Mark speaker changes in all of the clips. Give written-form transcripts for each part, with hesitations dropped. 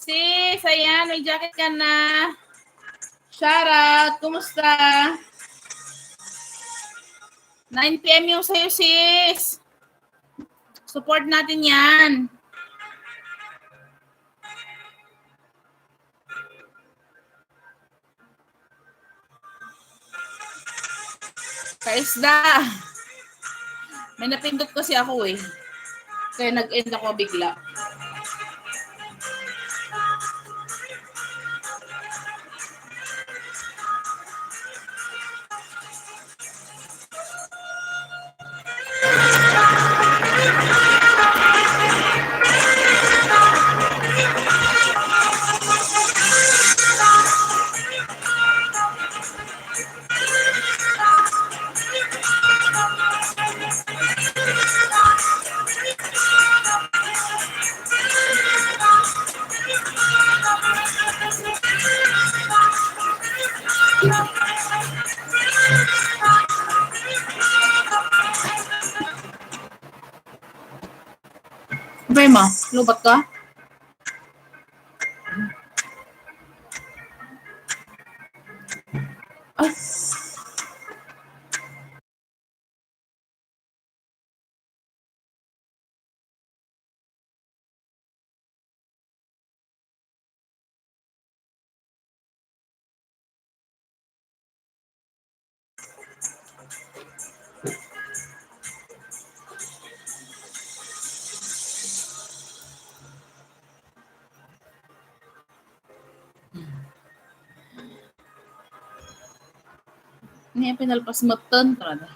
Speaker 1: Sis, ayan, may jacket ka na. Shoutout, kumusta? 9 PM yung sa'yo, sis. Support natin yan. Kaisda. May napindot kasi ako eh. Kaya nag-end ako bigla. Bay ma, lubat ka? Ay. Ini pinalpas meten terada.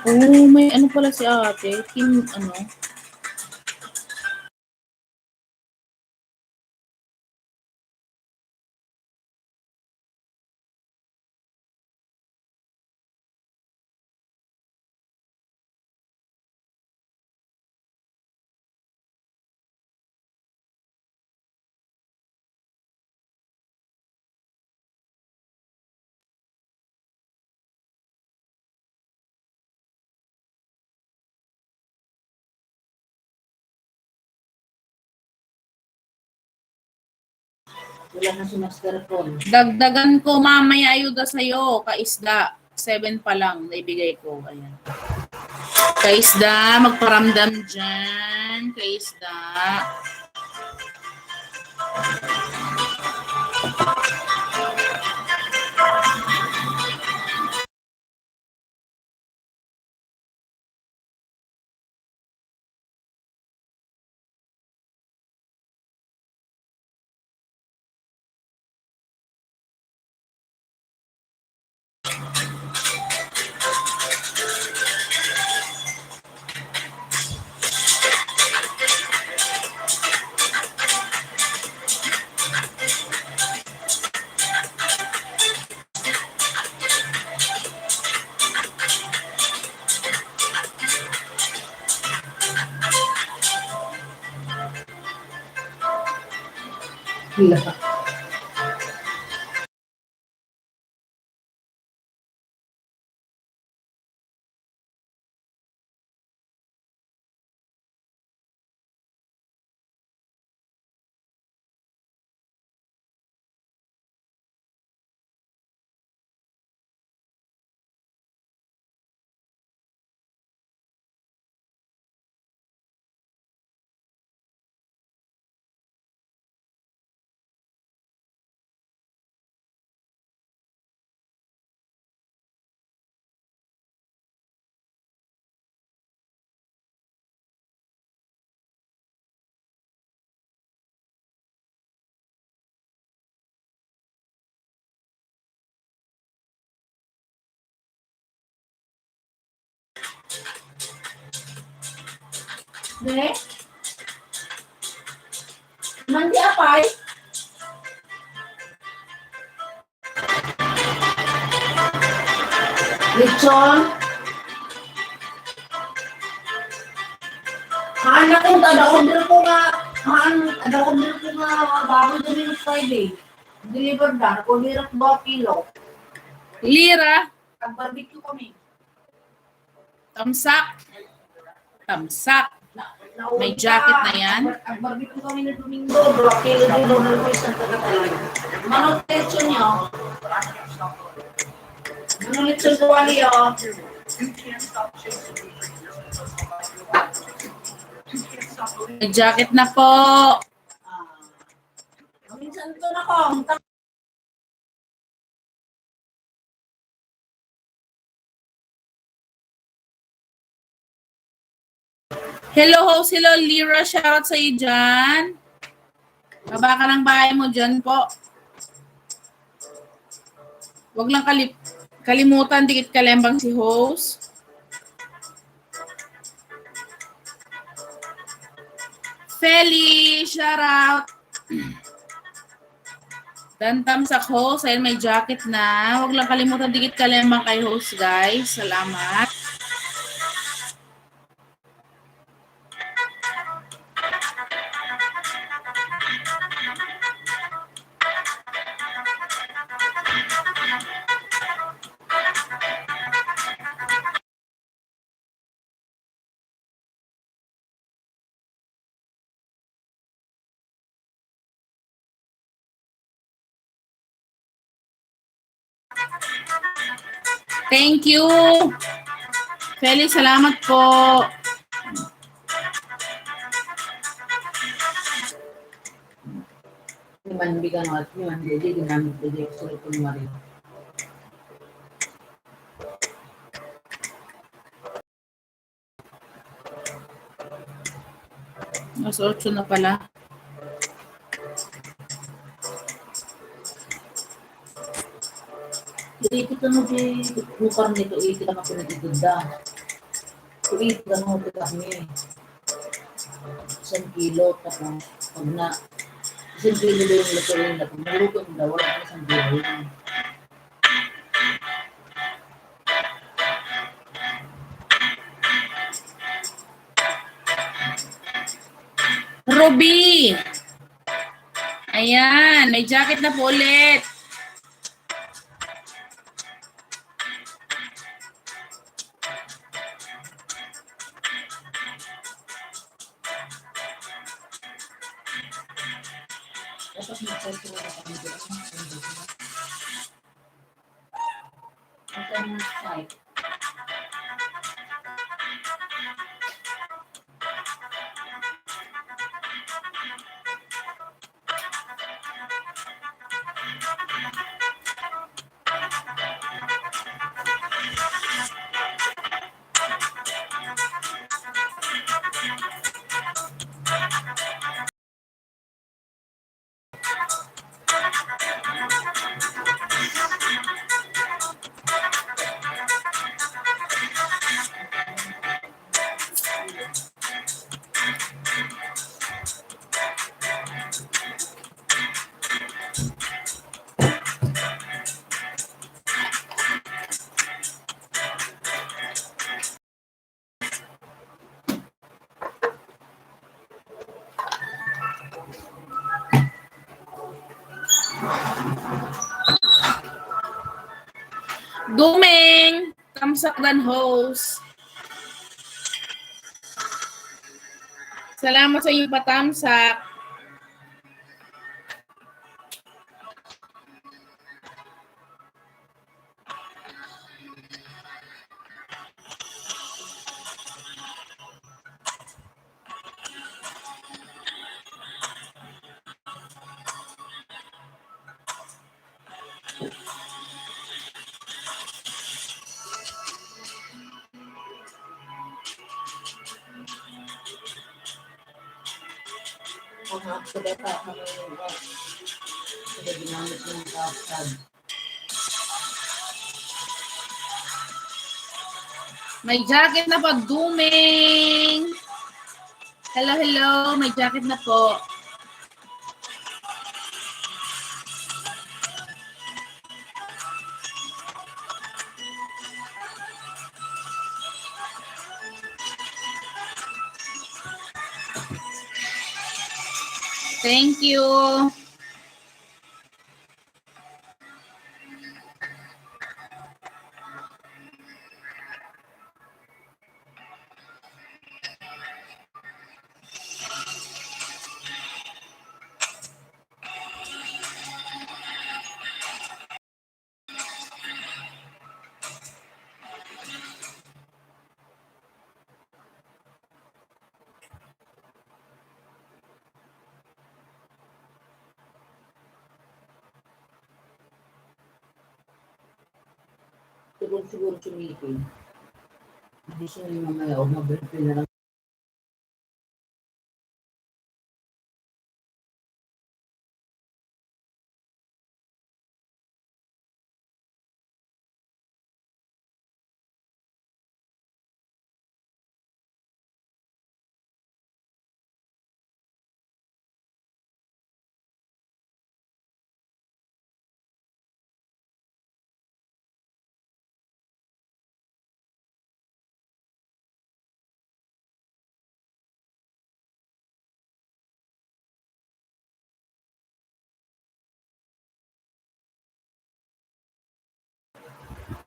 Speaker 1: Oh, may ano pala si ate. Team, ano,
Speaker 2: Wala na si Master Paul.
Speaker 1: Dagdagan ko mamaya ayuda sa'yo, kaisda. 7 pa lang, naibigay ko. Ayan. Kaisda, magparamdam dyan. Kaisda.
Speaker 2: Wala.
Speaker 1: Dre? Mandi apay?
Speaker 2: Lechon. Haan na kung ada-order ko nga. Ada-order ko nga baboy doon Friday. Deliver na. Kung hirap 2 kilo.
Speaker 1: Lira.
Speaker 2: Nag-barbecue kami.
Speaker 1: Tamsak. Tamsak. May jacket na yan.
Speaker 2: Nag-barbecue kami na Domingo. 2 kilo doon na isang taga-talay. Manong lechon niyo. Manong lechon ko wali yun.
Speaker 1: May jacket na po.
Speaker 2: Minsan ito na ko.
Speaker 1: Hello, host. Hello, Lira. Shoutout sa iyo dyan. Baba ka ng bahay mo dyan po. Huwag lang kalimutan, dikit kalembang si host. Feli, shoutout. Dantam sa host. Ayun, may jacket na. Huwag lang kalimutan, dikit kalembang kay host, guys. Salamat. Thank you. Feli, salamat po.
Speaker 2: Naman bigang at naman hindi ginamit ko dito sa ito marin.
Speaker 1: Mas 8 na pala.
Speaker 2: Jadi kita nanti bukan itu kita makin digeda. Kulit kan mau kita kami 1 kilo tapos pag na 1 kilo din yung luto rin na pumuluto ng dawa at 1 kilo rin.
Speaker 1: Ruby! Ayan, may jacket na po ulit.
Speaker 2: Tapos mag-cellphone na kami dito. Ito yung site.
Speaker 1: Dumeng! Tamsak dan host. Salamat sa iyong patamsak.
Speaker 2: Ang aksidenta kami yung kasi ginamit yung kapag.
Speaker 1: May jacket na po, Dumeng! Hello, hello. May jacket na po. Thank you.
Speaker 2: Siguro sumipin. Hindi siya yung mamaya o mag-birthday na lang.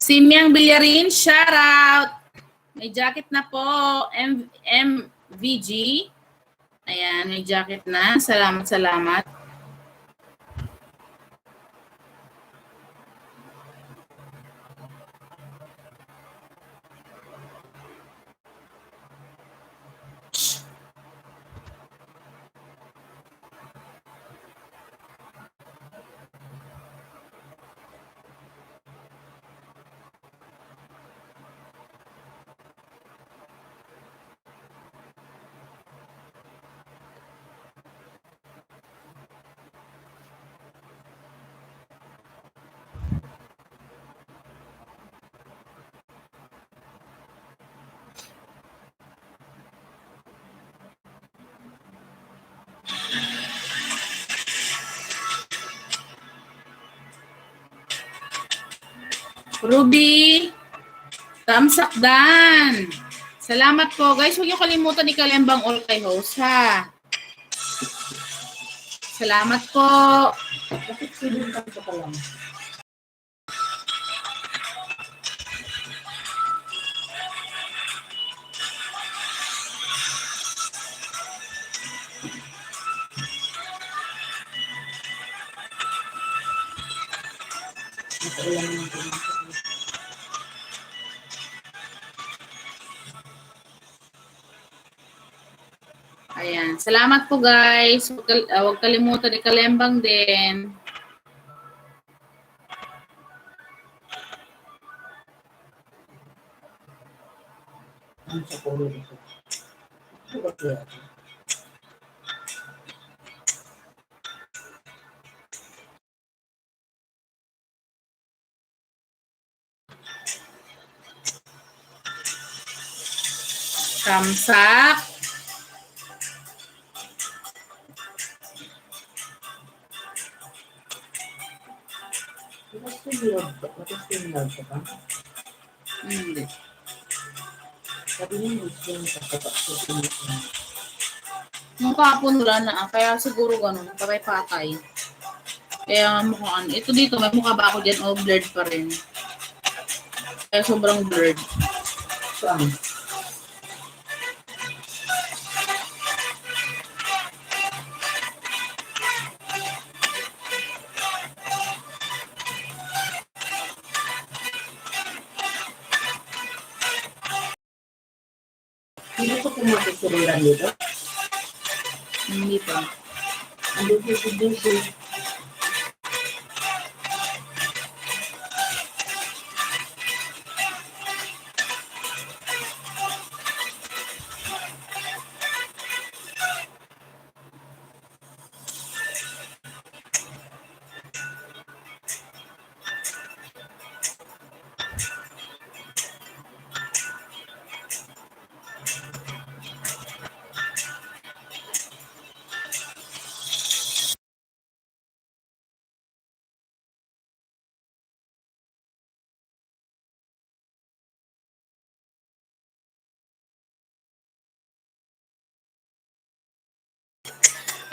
Speaker 1: Simyang Billarin, shout out. May jacket na po. MVG. Ayan, may jacket na. Salamat, salamat. Ruby, tamsak dan. Salamat po. Guys, huwag niyo kalimutan ikalembang all kay host, ha? Salamat po.
Speaker 2: Bakit sinundan ko pa lang?
Speaker 1: Ayan. Salamat po guys. Huwag kalimutan ikalembang din.
Speaker 2: Ang sa kulo dito. Ito ba kaya?
Speaker 1: Kamsak.
Speaker 2: Matestinag ka pa?
Speaker 1: Hindi.
Speaker 2: Sabi niya, gusto niya sa
Speaker 1: Nung kahapon wala na. Kaya siguro ganun. Patay-patay. Kaya mukhang ito dito, may mukha ba ako dyan o blurred pa rin? Kaya sobrang blurred.
Speaker 2: Saan? Hindi ko pumatisuliran dito.
Speaker 1: Hindi pa.
Speaker 2: Ang dito.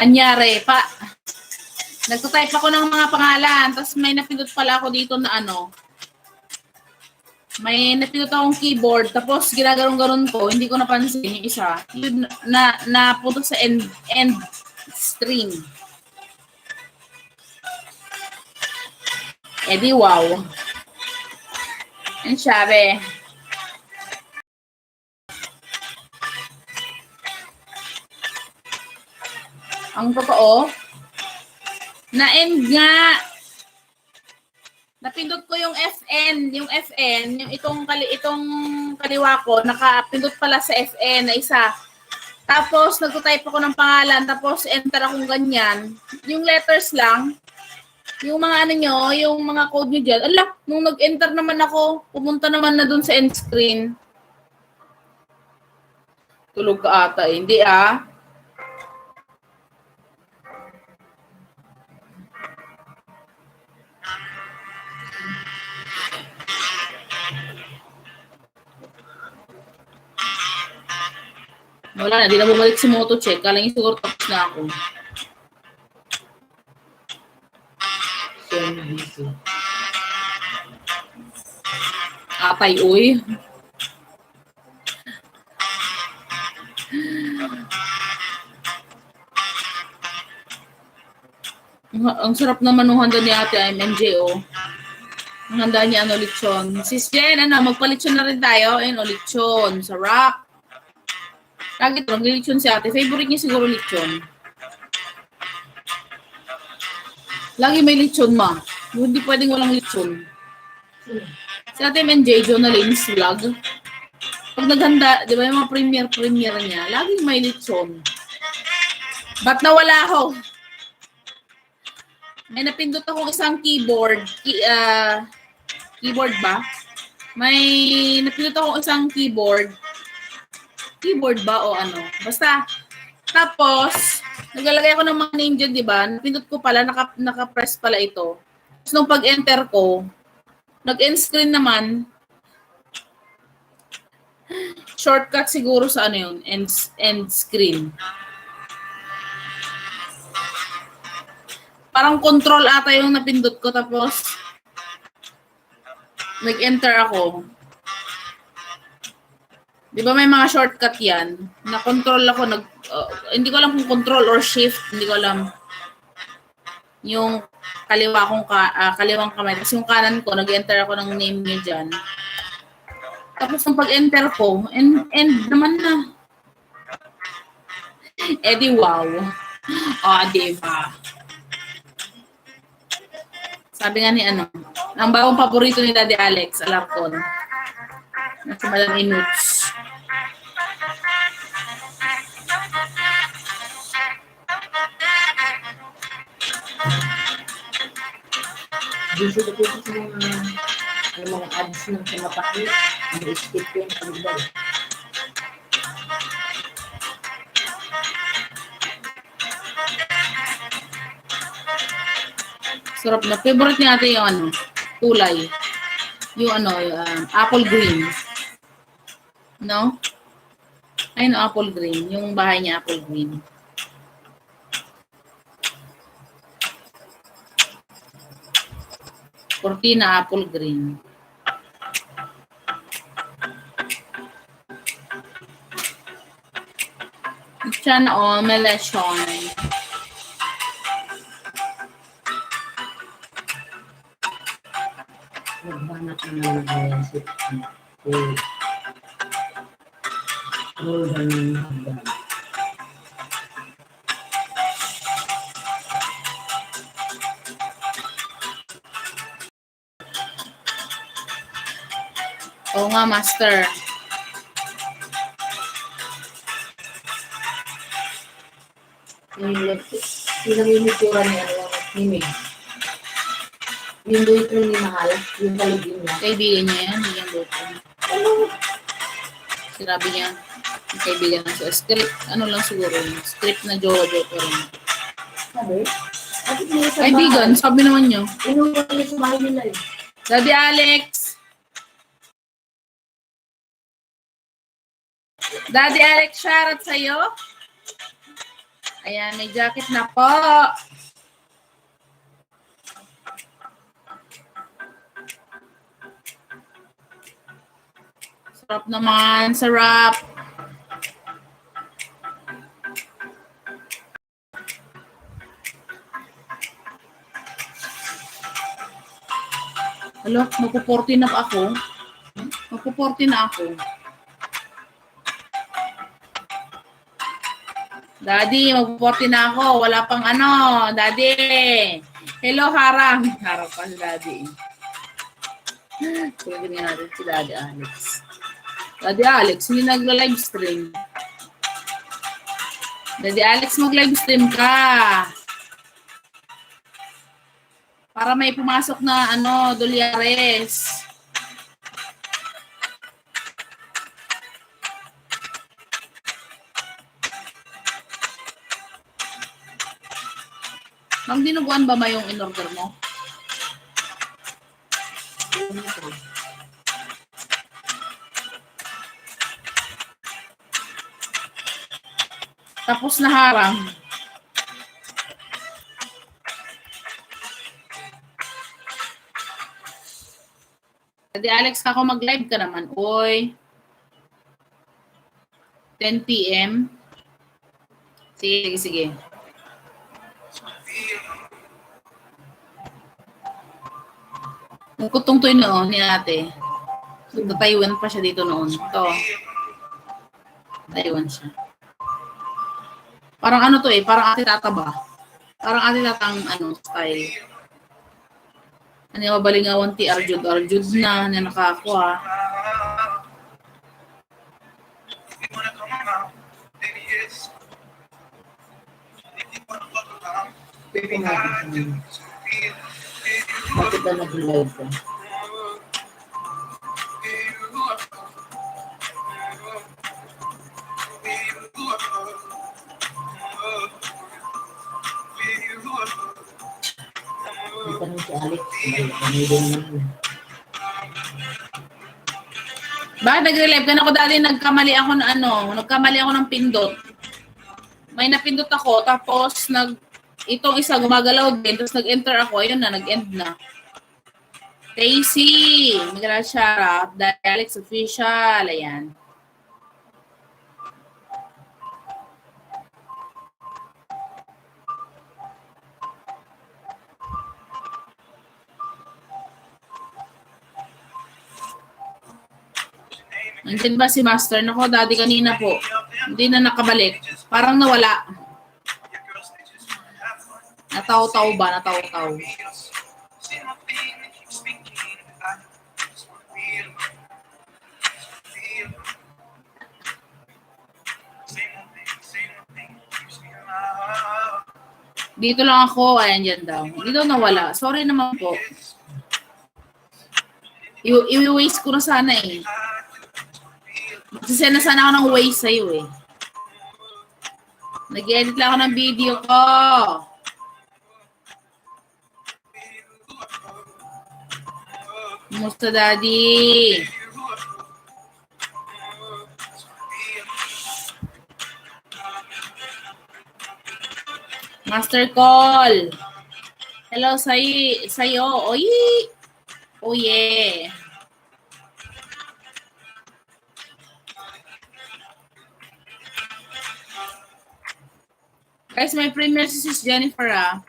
Speaker 1: Anyari, nagtatype ako ng mga pangalan, tapos may napindot pala ako dito na ano, may napindot akong keyboard, tapos ginagarong-garon ko, hindi ko napansin yung isa. Yun, napunta sa end string. Eh di wow. Ang sabi. Ang totoo, na-end nga. Napindot ko yung FN, yung itong kaliwa ko, nakapindot pala sa FN na isa. Tapos nagto-type ako ng pangalan, tapos enter akong ganyan. Yung letters lang, yung mga ano nyo, yung mga code nyo dyan. Ala, nung nag-enter naman ako, pumunta naman na dun sa end screen. Tulog ka ata, hindi ah. Wala na, di na bumalik si Moto Check. Kala niya siguro tapos na ako. Atay, uy. Ang sarap naman ng handa ni Ate MJ, oh. Ang handa niya, ano, lechon. Sis Jen, ano, magpalechon na rin tayo. Ayun, oh, lechon. Sarap. Lagi ito, naglilechon si Ate. Favorite niya siguro lechon. Lagi may lechon, ma. Hindi pwedeng walang lechon. Si Ate MJ, Jonaline's vlog. Pag naghanda, di ba yung mga premiere niya, laging may lechon. Ba't nawala ako? May napindot ako isang keyboard. Keyboard ba? May napindot ako isang keyboard. Keyboard ba o ano? Basta. Tapos, naglalagay ako ng mga name dyan, di ba? Napindot ko pala, naka-press pala ito. Tapos nung pag-enter ko, nag-end screen naman. Shortcut siguro sa ano yun, end screen. Parang control ata yung napindot ko, tapos nag-enter ako. Di ba may mga shortcut yan? Na-control ako, hindi ko alam kung control or shift, hindi ko alam. Yung kaliwang kamay. Tapos yung kanan ko, nag-enter ako ng name niya dyan. Tapos nung pag-enter ko, end naman na. Eh di wow. Diba? Sabi nga ni ano, ang bagong paborito ni Daddy Alex, Alapon. Si Madam Inuts.
Speaker 2: Dito ko sa mga ads ng kumapakit. Ang-skip ko yung pagdal.
Speaker 1: Sarap na. Favorite ni ate yung ano, kulay. Yung ano, apple green. No? Ay, no, apple green. Yung bahay niya, apple green. Cortina, apple green. Sana all, may lesson.
Speaker 2: Nagbanat na ng isip ko. Roll na ng hagdan.
Speaker 1: Oo nga, master.
Speaker 2: Yung namimitura niya ni Meg. Yung duwit ni Mahal, yung kaligin niya.
Speaker 1: Kaibigan niya yan, yung luto.
Speaker 2: Ano?
Speaker 1: Sinabi niya, yung kaibigan na siya. Script, ano lang siguro, script na Jojo.
Speaker 2: Sabi?
Speaker 1: Kaibigan, sabi naman niyo.
Speaker 2: Inuwan niya sa bahay nila eh.
Speaker 1: Daddy Alex! Daddy Alex, shoutout sa'yo. Ayan, may jacket na po. Sarap naman, sarap. Hello, magpo-40 na ako. Magpo-40 na ako. Daddy, magpo-40 na ako. Wala pang ano, Daddy. Hello, harang. Harang pa si Daddy. Tugin nga natin si Daddy Alex. Daddy Alex, hindi nagla-livestream. Daddy Alex, mag-livestream ka. Para may pumasok na ano, dolyares. Ang dinuguan ba yung in-order mo? Tapos na harang. Daddy Alex, ako mag-live ka naman. Oy. 10 p.m. Sige, sige. Nagkutong to yun noon ni ate. Taiwan pa siya dito noon. Ito. Taiwan siya. Parang ano to eh, parang ate tata ba? Parang ate tatang ano, style. Ano yung mabalingawan ti Arjud na nakakuha.
Speaker 2: Pwede natin. Bakit na nag-live ka? Ito rin si Alex.
Speaker 1: Bakit nag-relive ka na ako dati? Nagkamali ako ng pindot. May napindot ako, tapos itong isa gumagalaw din, tapos nag-enter ako, ayun na, nag-end na. Tracy, magandang shoutout. Daddy Alex Official, ayan. Andyan ba si Master? Nako, daddy kanina po. Hindi na nakabalik. Parang nawala. Nataw-taw ba? Nataw-taw. Dito lang ako. Ayan, dyan daw. Dito nawala. Sorry naman po. I-waste ko na sana eh. Magsisend na sana ako ng waste sa'yo eh. Nag-edit lang ako ng video ko. Kumusta, daddy? Master call. Hello sa'yo. Oy! Oh yeah. Guys, may premiere si Sis Jennifer ah.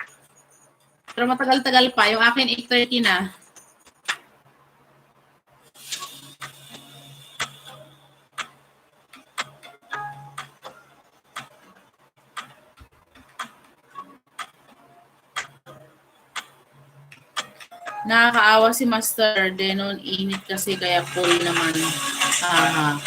Speaker 1: Pero matagal-tagal pa. Yung akin 8:30 na. Nakakaawa si Master Denon. Init kasi kaya cool naman. Haha.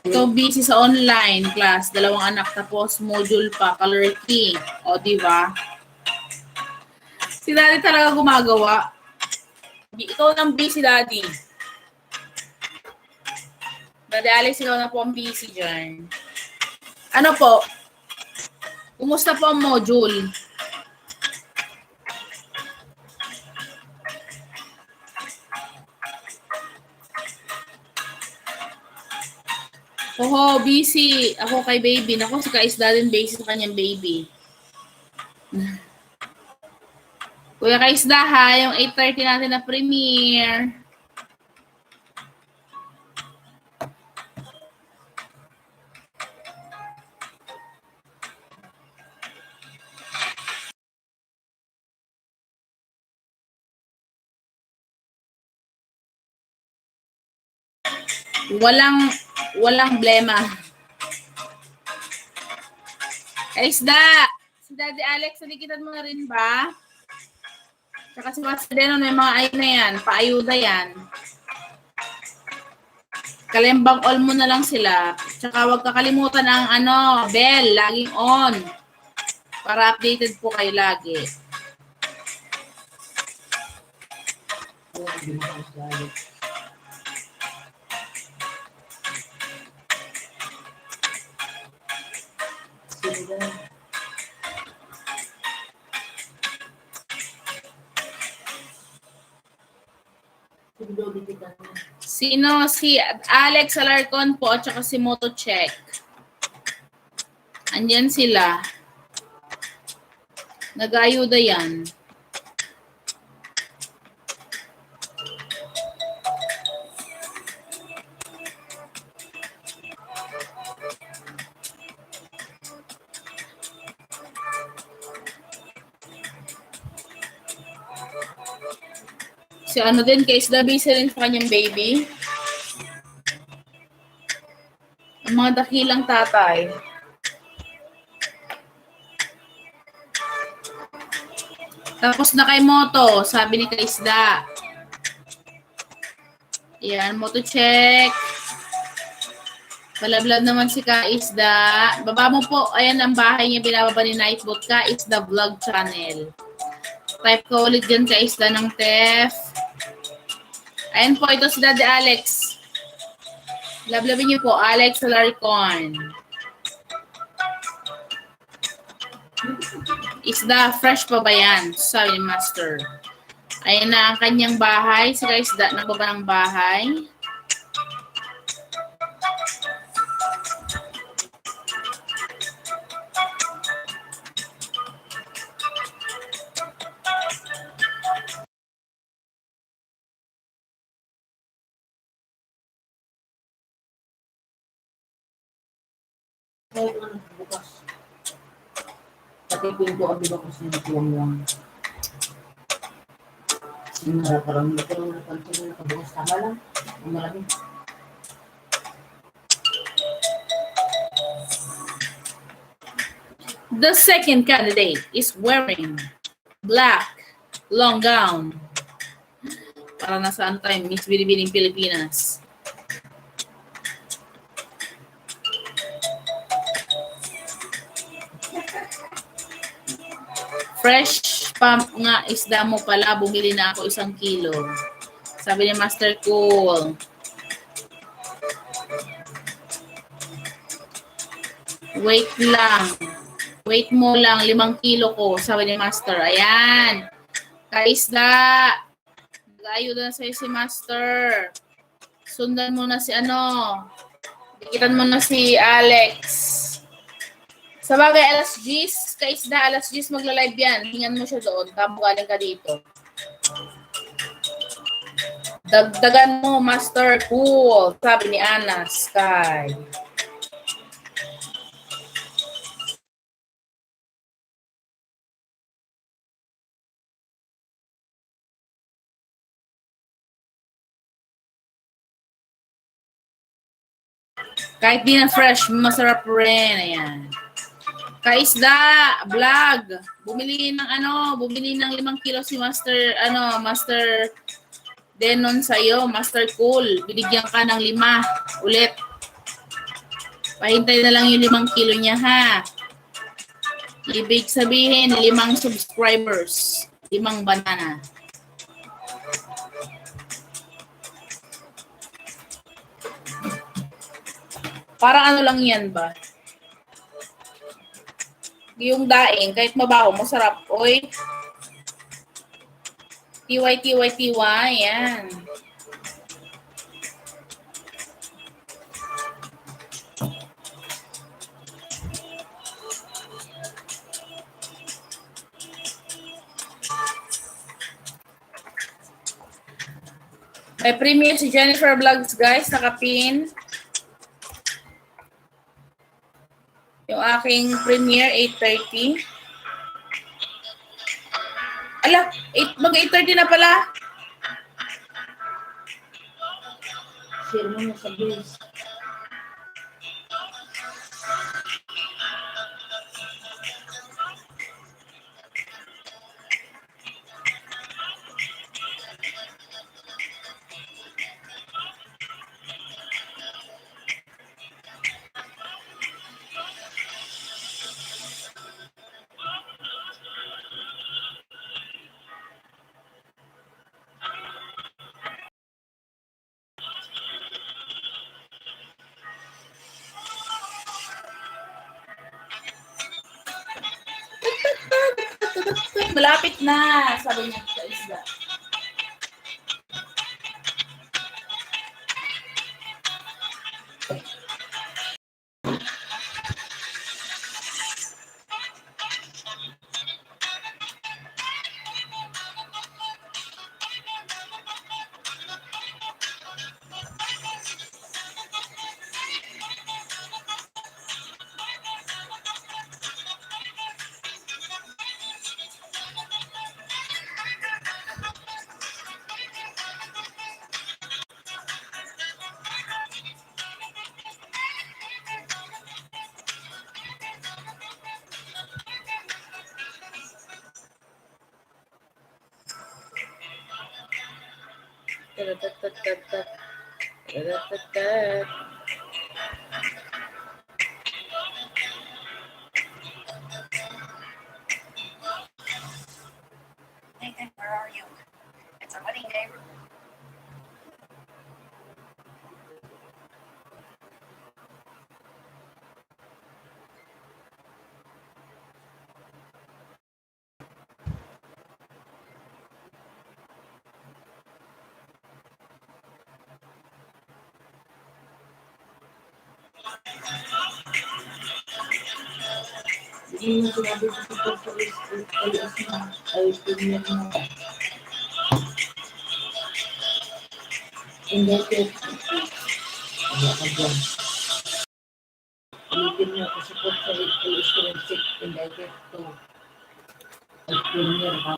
Speaker 1: Ito busy sa online class, 2 anak tapos module pa, color key. O, di ba? Si Daddy talaga gumagawa. Ikaw nang busy, Daddy. Daddy Alex, ikaw na po ang busy dyan. Ano po? Kumusta po ang module? Oho, busy. Ako kay baby. Naku, si Kaisda din busy sa kanyang baby. Kuya Kaisda ha, yung 8:30 natin na premiere. Walang blema. Kaisda! Si Daddy Alex, nalikitan mo na rin ba? Tsaka si Master Denon, may mga ayun na yan. Paayuda yan. Kalimbang all mo na lang sila. Tsaka huwag kakalimutan ang bell. Laging on. Para updated po kayo lagi. Sino? Si Alex Alarcon po at saka si Motocheck. Andyan sila. Nag-ayuda yan. Si din, Kaisda, busy rin sa kanyang baby. Ang mga dakilang tatay. Tapos na kay Moto, sabi ni Kaisda. Yan, Moto check. Palablab naman si Kaisda. Baba mo po, ayan ang bahay niya, binababa ni Nightbot, Kaisda Vlog Channel. Type ko ulit dyan Kaisda ng TEF. Ayan po, ito si Daddy Alex. Lablabin niyo po, Alex Alarcon. Isda, fresh pa ba yan? Sabi ni Master. Ayan na ang kanyang bahay. Si Kaisda, nagbaba ng bahay.
Speaker 2: Kahit ano, bukas. Pati pinto ang diba kasi nagtuwang lang. Sinara parang napansin na nakabukas. Tama lang. Ang malaki.
Speaker 1: The second candidate is wearing black long gown. Para nasaan tayo, Miss Binibining Pilipinas. Fresh pump nga isda mo pala, bumili na ako 1 kilo. Sabi ni Master Cool. Wait lang. Wait mo lang, 5 kilo ko, sabi ni Master. Ayan. Kaisda. Nag-ayuda na sa'yo si Master. Sundan mo na si dikitan mo na si Alex. Sa bagay, alas 10, kaisda, alas 10 magla-live yan. Hingan mo siya doon, tamo galing ka dito. Dagdagan mo, Master Cool, sabi ni Ana Sky. Kahit di na fresh, masarap rin. Ayan. Kaisda, vlog. Bumili ng 5 kilo si Master Denon sa'yo, Master Cool. Binigyan ka ng 5 ulit. Pahintay na lang yung 5 kilo niya, ha? Ibig sabihin, 5 subscribers. 5 banana. Parang lang yan ba? Yung daing, kahit mabaho, masarap. Oy. TY. Yan. May premiere si Jennifer Vlogs, guys. Nakapin. Yung aking premiere, 8:30. Ala, mag-8:30 na pala.
Speaker 2: Share mo na sa base.
Speaker 1: Malapit na, sabi niya sa isda.
Speaker 3: Nathan, where are you? It's a wedding day.
Speaker 2: Hindi mo sinabi sa pagkakas na ay premiere na. Hindi ko. Wala ka dyan. Premier to support sa little student sick and I get to Premier.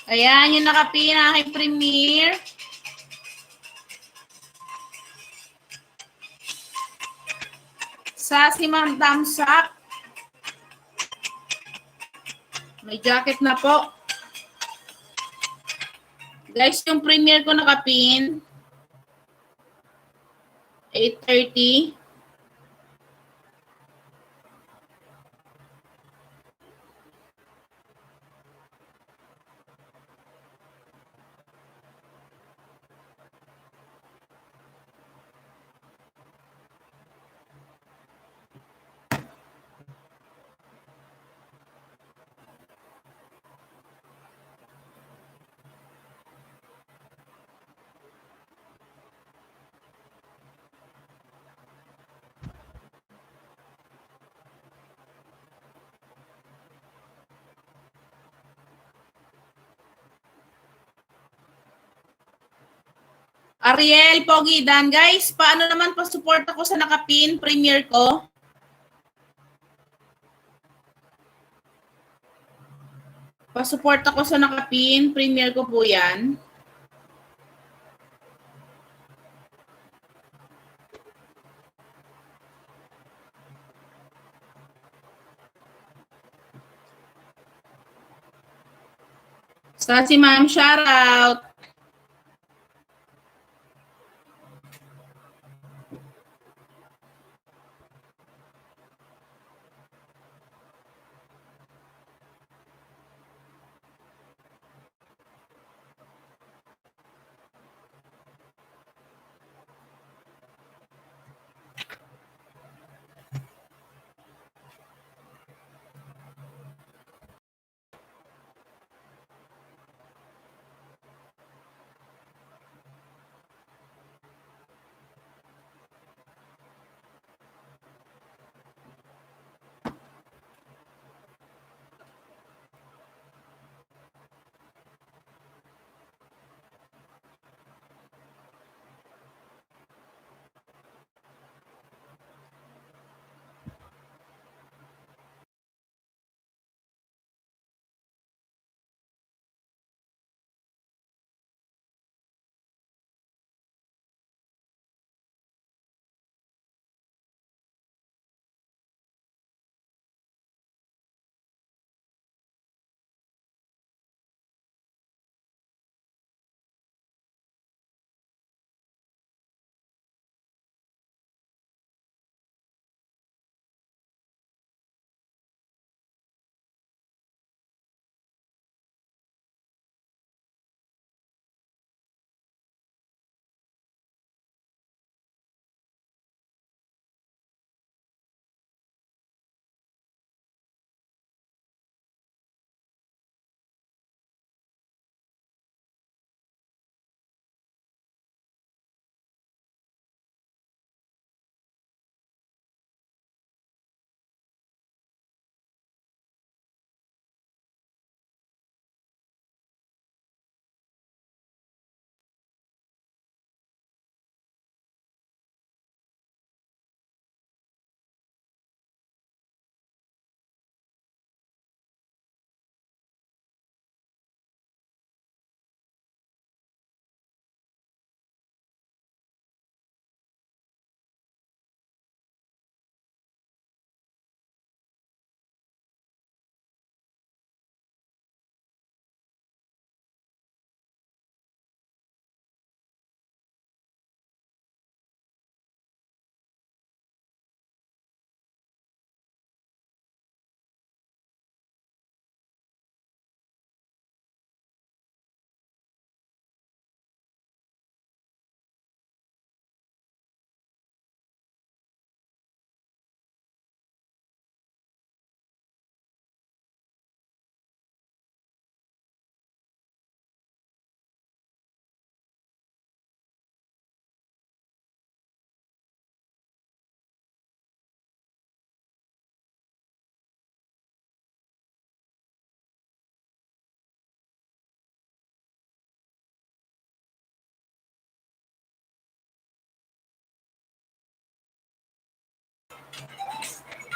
Speaker 1: Ayan, yung nakapin na aking premiere. Sa si Ma'am Damsak. May jacket na po. Guys, yung premiere ko nakapin. 8:30. Ariel, Pogi, Dan. Guys, paano naman pa-support ako sa nakapin premiere ko? Pa-support ako sa nakapin premiere ko po yan. Sa si Ma'am, shoutout.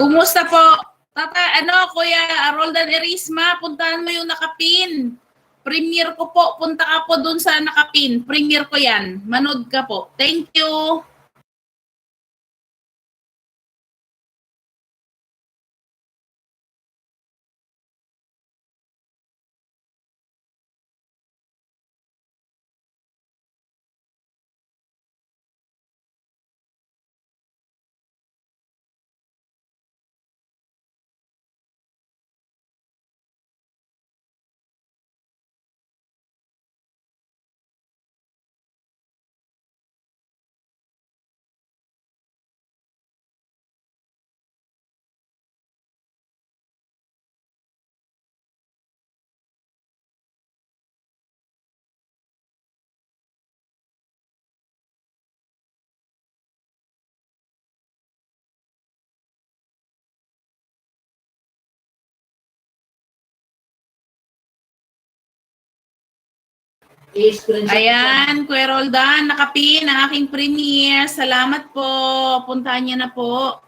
Speaker 1: Kumusta po? Kuya Roldan Erisma, puntahan mo yung Nakapin. Premiere ko po. Punta ka po dun sa Nakapin. Premiere ko yan. Manood ka po. Thank you.
Speaker 2: I-screenshot.
Speaker 1: Ayan, Kuya Roldan, Nakapin ang aking premiere. Salamat po. Puntahan niyo na po.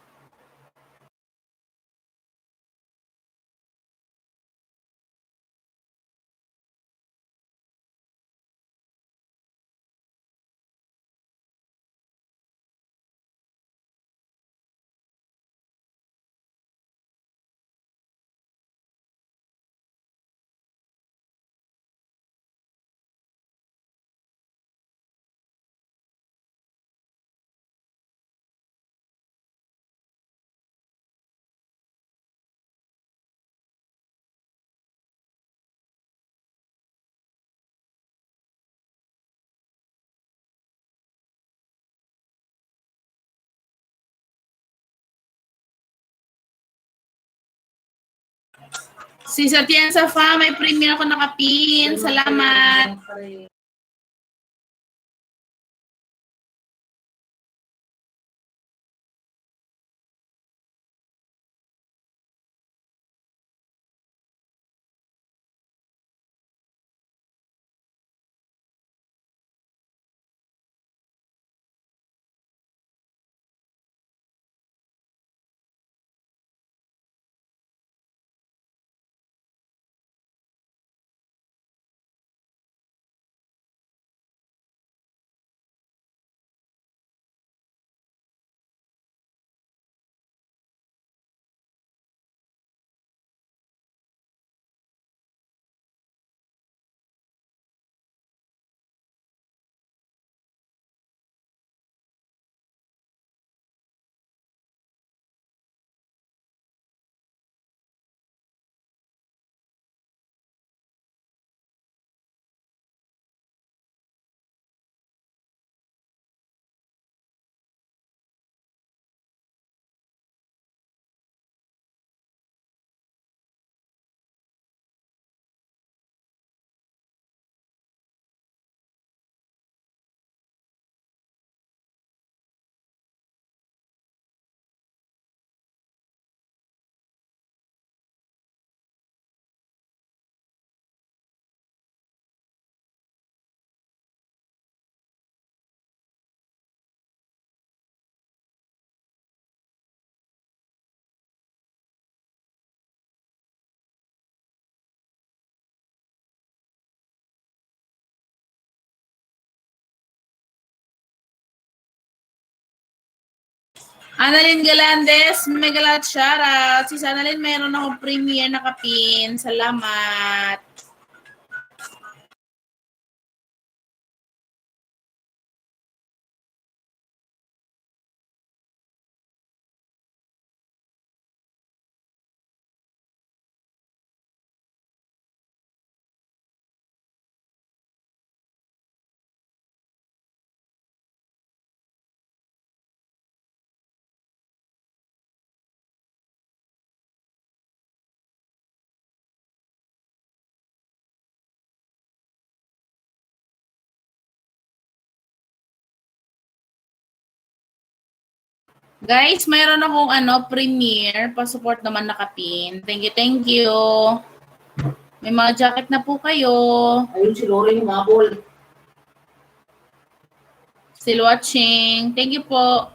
Speaker 1: Si Satienza Fa, may premiere ako Nakapin. Salamat. Annalyn Galandes, Megalat shoutout. Si Annalyn, mayroon akong premiere Nakapin. Salamat. Guys, mayroon akong premiere. Pa-support naman Nakapin. Thank you, thank you. May mga jacket na po kayo.
Speaker 2: Ayun si Lori yung mabol.
Speaker 1: Still watching. Thank you po.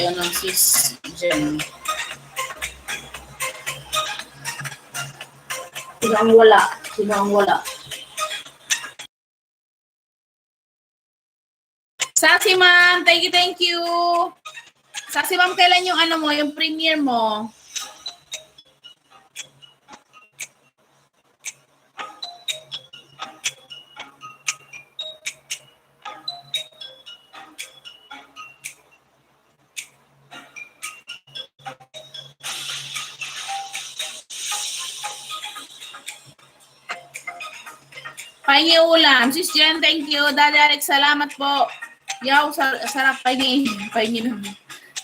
Speaker 1: sa'yo ng sis Jen.
Speaker 2: Sino ang wala? Sino ang wala?
Speaker 1: Sassy ma'am, thank you, thank you. Sassy ma'am, kailan yung ano mo, yung premiere mo? Pahingi ulam. Sis Jen, thank you. Daddy Alex, salamat po. Yaw, sarap pahingi. Pahingi naman.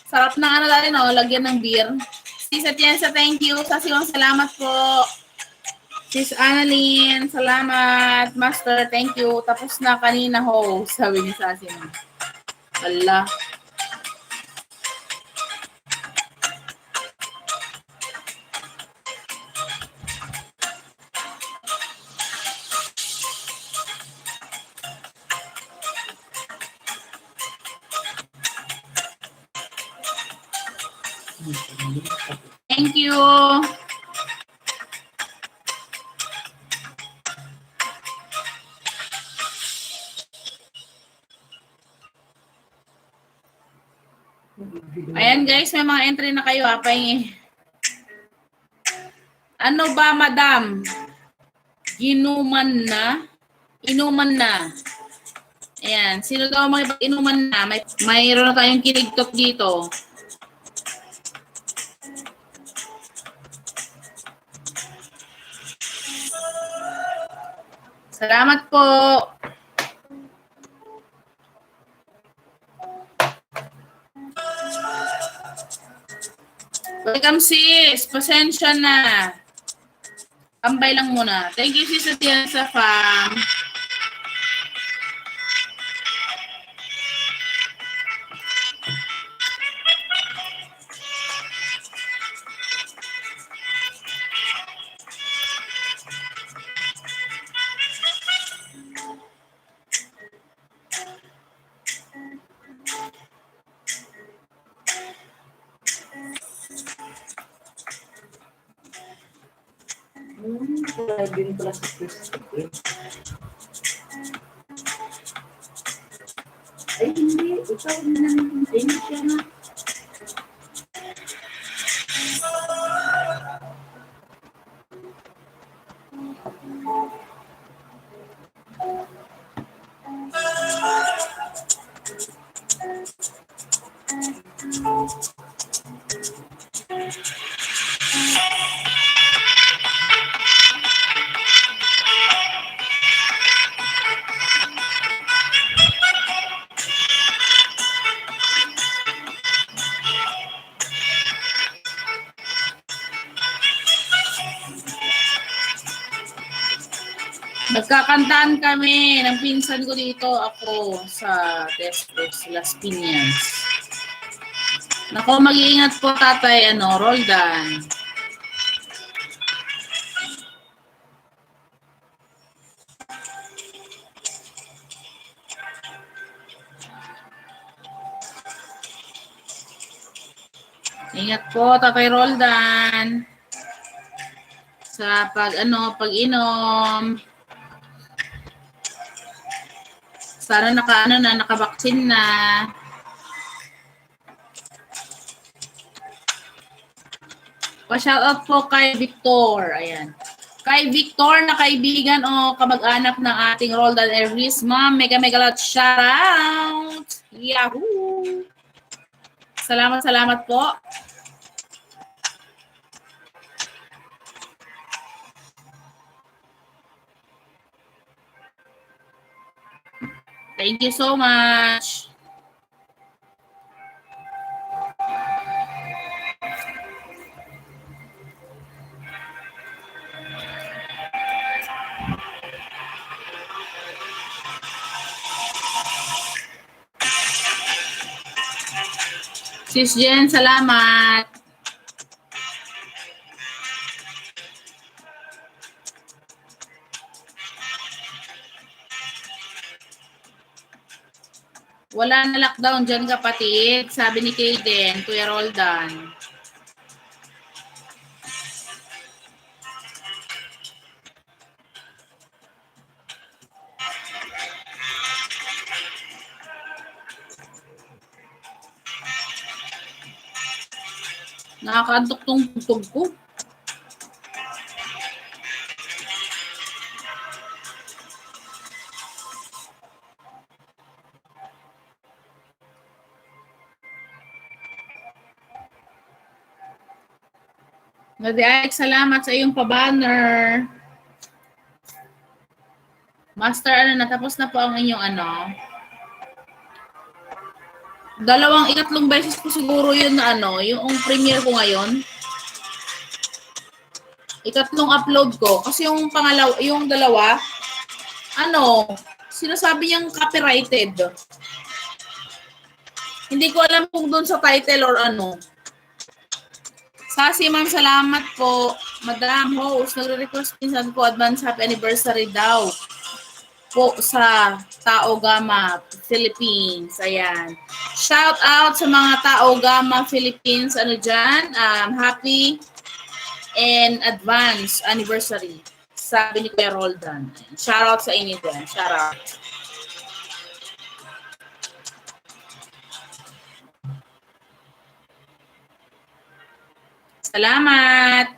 Speaker 1: Sarap ng ano dati, no? Lagyan ng beer. Sis Atienza, thank you. Sasiwang salamat po. Sis Annalyn, salamat. Master, thank you. Tapos na kanina ho, sabi ni Sasin. Allah. Thank you. Ayan guys, may mga entry na kayo ha. Pahingi. Ano ba, madam? Ginuman na? Inuman na. Ayan. Sino daw makipag-inuman na? Mayroon na tayong kinigtot dito. Salamat po. Welcome sis. Pasensya na. Tambay lang muna. Thank you sis Atienza fam.
Speaker 2: Wala din pala sa Facebook eh. Ay, hindi. Ikaw na naman. Hindi siya na.
Speaker 1: Nagkakantaan kami ng pinsan ko dito. Ako sa Testos, Las Piñas. Nako, mag-iingat po tatay, Roldan. Ingat po tatay Roldan. Sa pag-inom. Sana nakabaksin na. Pa-shoutout po kay Victor. Ayan. Kay Victor na kaibigan o kamag-anak ng ating Roldan Ervis. Ma'am, mega lot shoutout. Yahoo! Salamat po. Thank you so much. Sis Jen, salamat. Wala na lockdown dyan, kapatid. Sabi ni Kaden, Kuya Roldan. Nakakaantok tong tugtog ko. Nadiayek, salamat sa iyong pa-banner. Master, natapos na po ang inyong ikatlong beses ko siguro yun na yung premiere ko ngayon. Ikatlong upload ko. Kasi yung yung dalawa, sinasabi niyang copyrighted. Hindi ko alam kung doon sa title or ano. Sasi, ma'am, salamat po. Madam host, nagre-request pinsan ko advance happy anniversary daw po sa Tao Gama Philippines. Ayan. Shout out sa mga Tao Gama Philippines. Ano dyan? Happy and advance anniversary. Sabi ni Kuya Roldan. Shout out sa inyo dyan. Shout out. Salamat!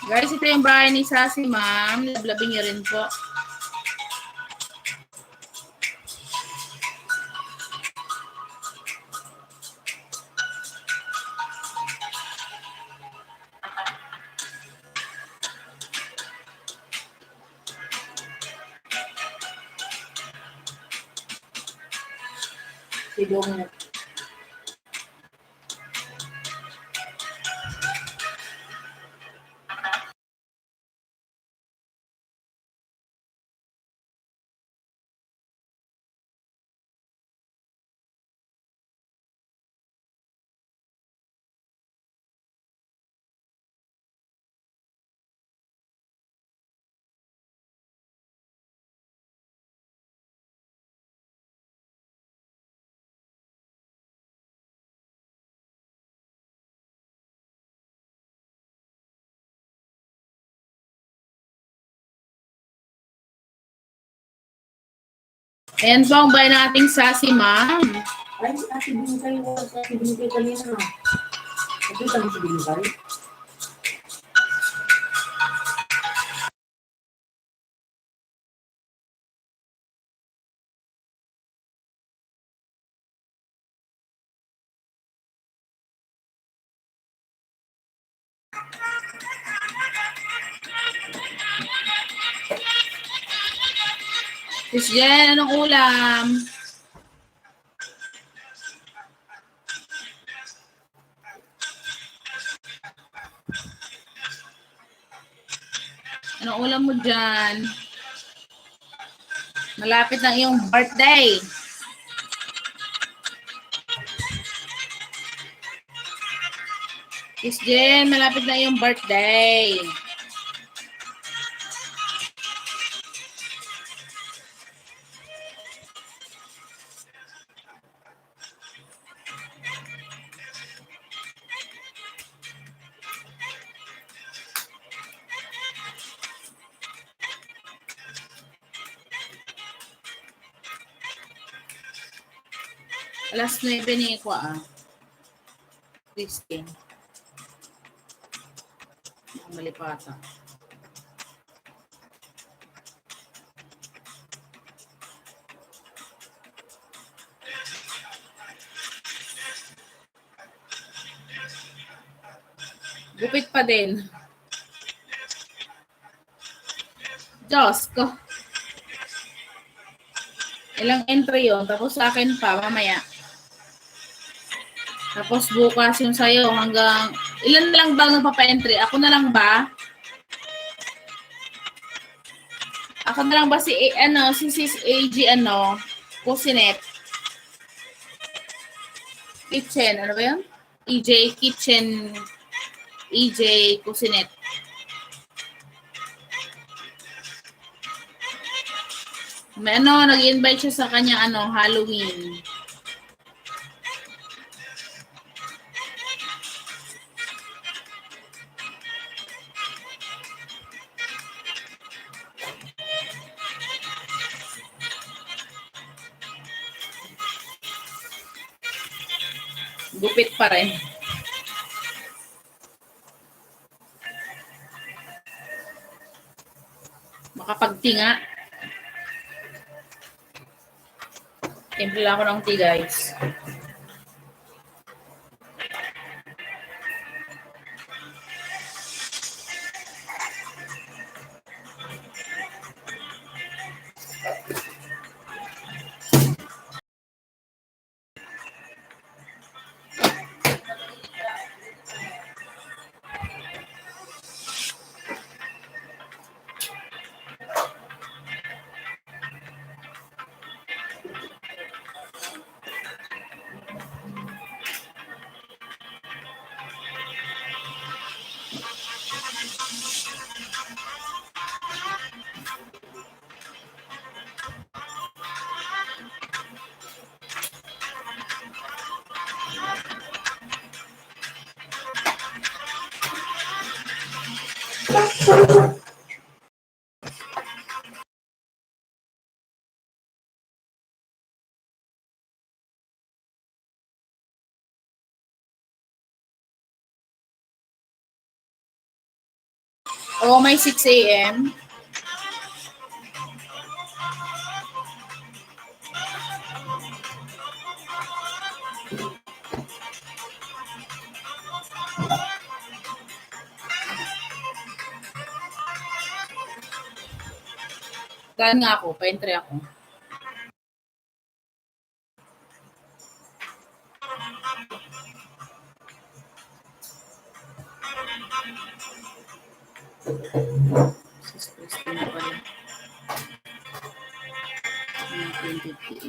Speaker 1: Guys, ito yung bahay ni Sassy, ma'am. Lablabing niyo rin po.
Speaker 2: Silong.
Speaker 1: Ayan po ang bahay ng ating Sassy, ma'am.
Speaker 2: Ay, ate binigay ko. Ate binigay kanina. Ate kami si binigay.
Speaker 1: Miss Jen, anong ulam? Anong ulam mo dyan? Malapit na iyong birthday. Miss Jen, malapit na iyong birthday. Alas 9 ni ko Christine. Malipata. Gupit pa din. Diyos ko. Ilang entry yun. Tapos sa akin pa, mamaya. Tapos bukas yung sa'yo hanggang... Ilan na lang ba nagpapa-entry? Ako na lang ba? Ako na lang ba si Sis AG Kusinet. Kitchen, ano ba yun? EJ Kitchen, EJ Kusinet. May nag-invite siya sa kanya Halloween. Gupit pa rin. Makapagtinga. Temple lang ako ng tea, guys. Oh, may 6 a.m. Gaan nga ako, pa-entry ako. Sis Christina pala. 1958.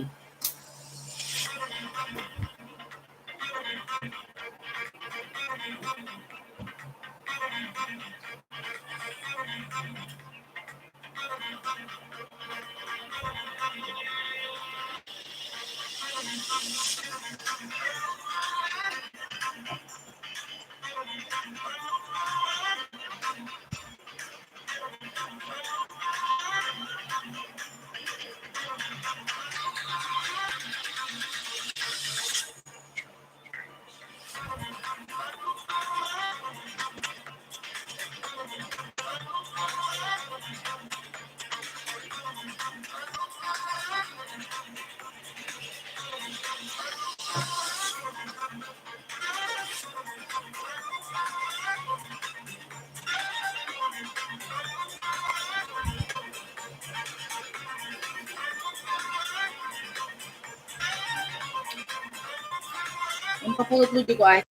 Speaker 1: Yung papulot ko ay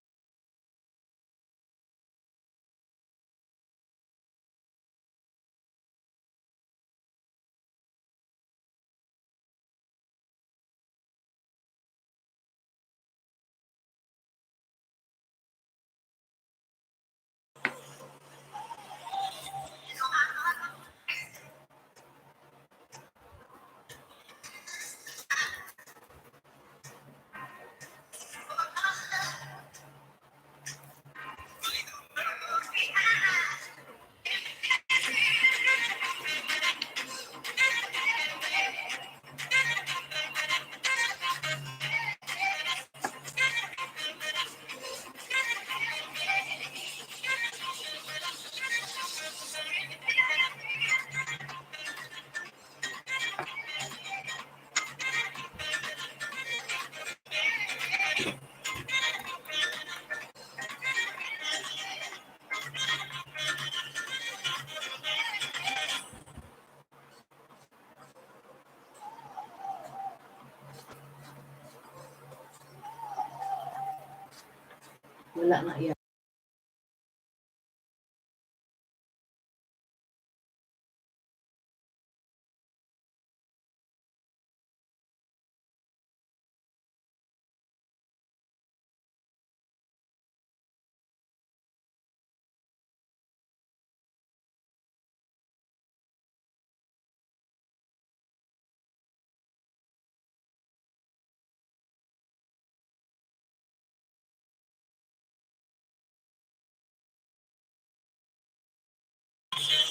Speaker 2: Wala na yan.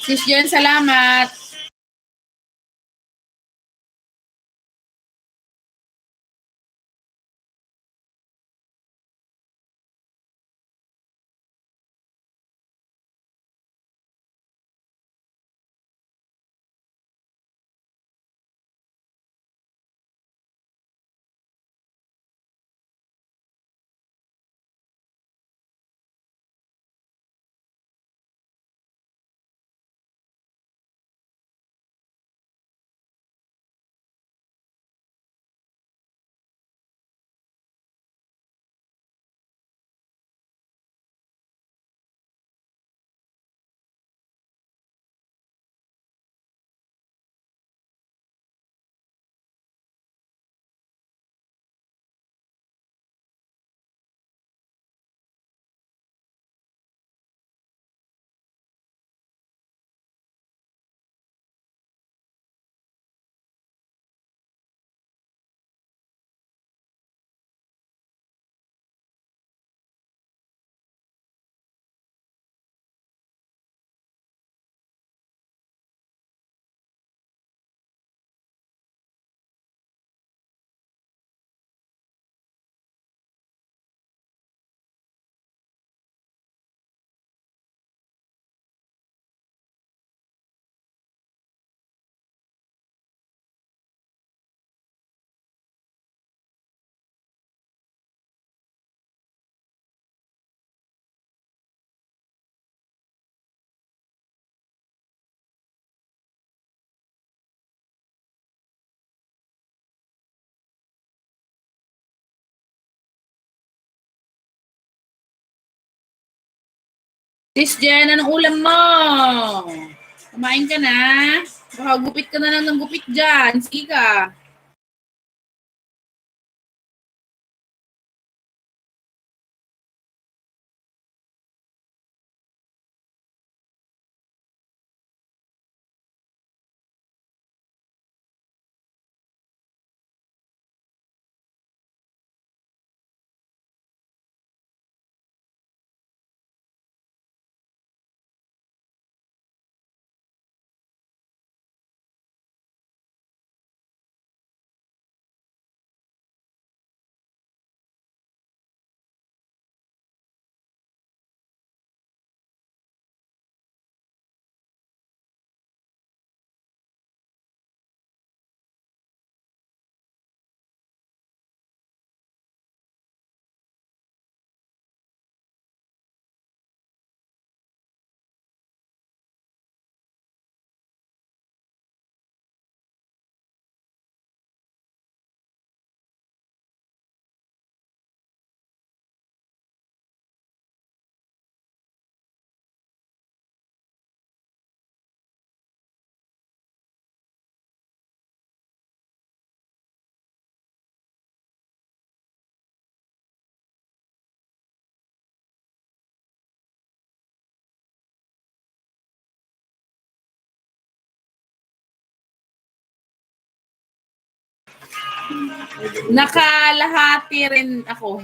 Speaker 1: Sis Jen, salamat. Sis Jen, anong ulam mo? Kumain ka na? Baka gupit ka na lang ng gupit dyan. Sige ka. Nakalahati rin ako.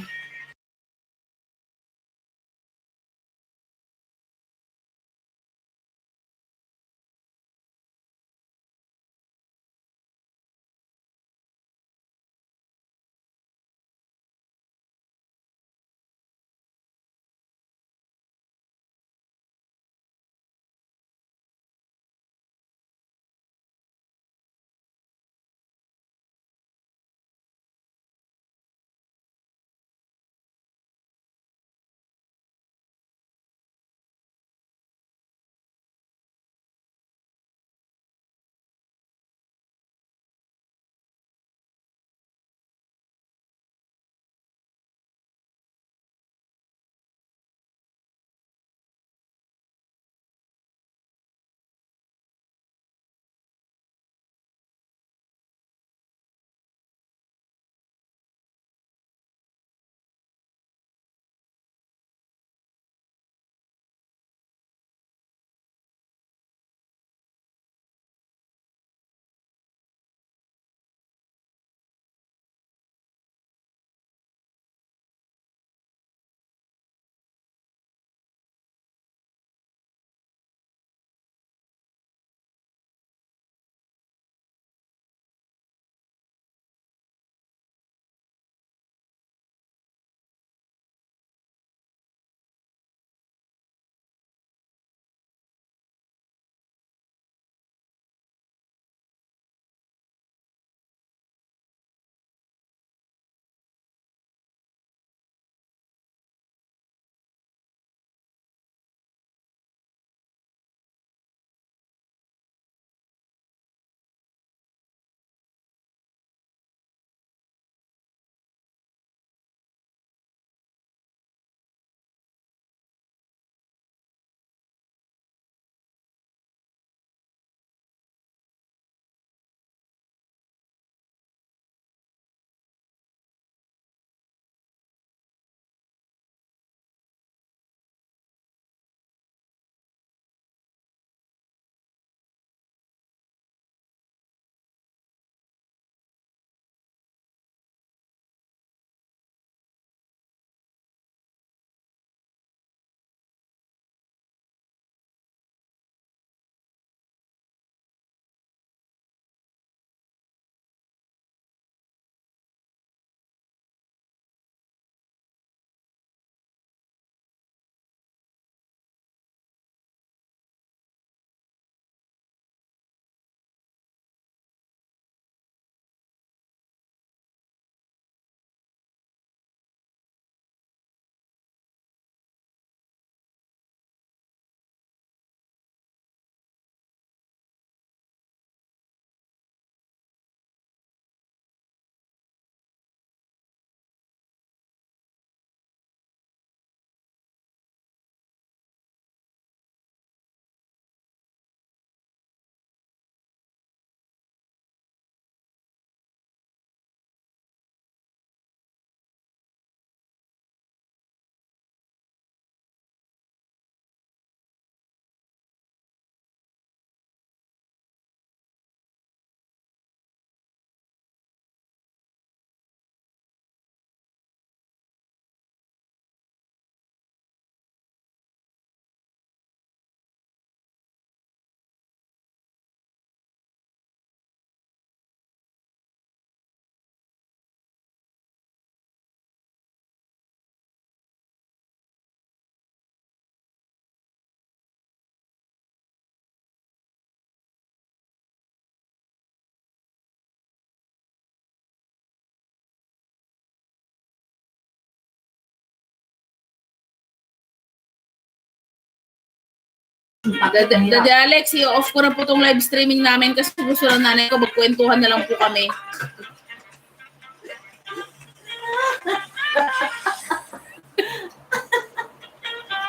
Speaker 1: Daddy Alex, i-off ko na po tong live streaming namin kasi gusto ng nanay ko magkwentuhan na lang po kami.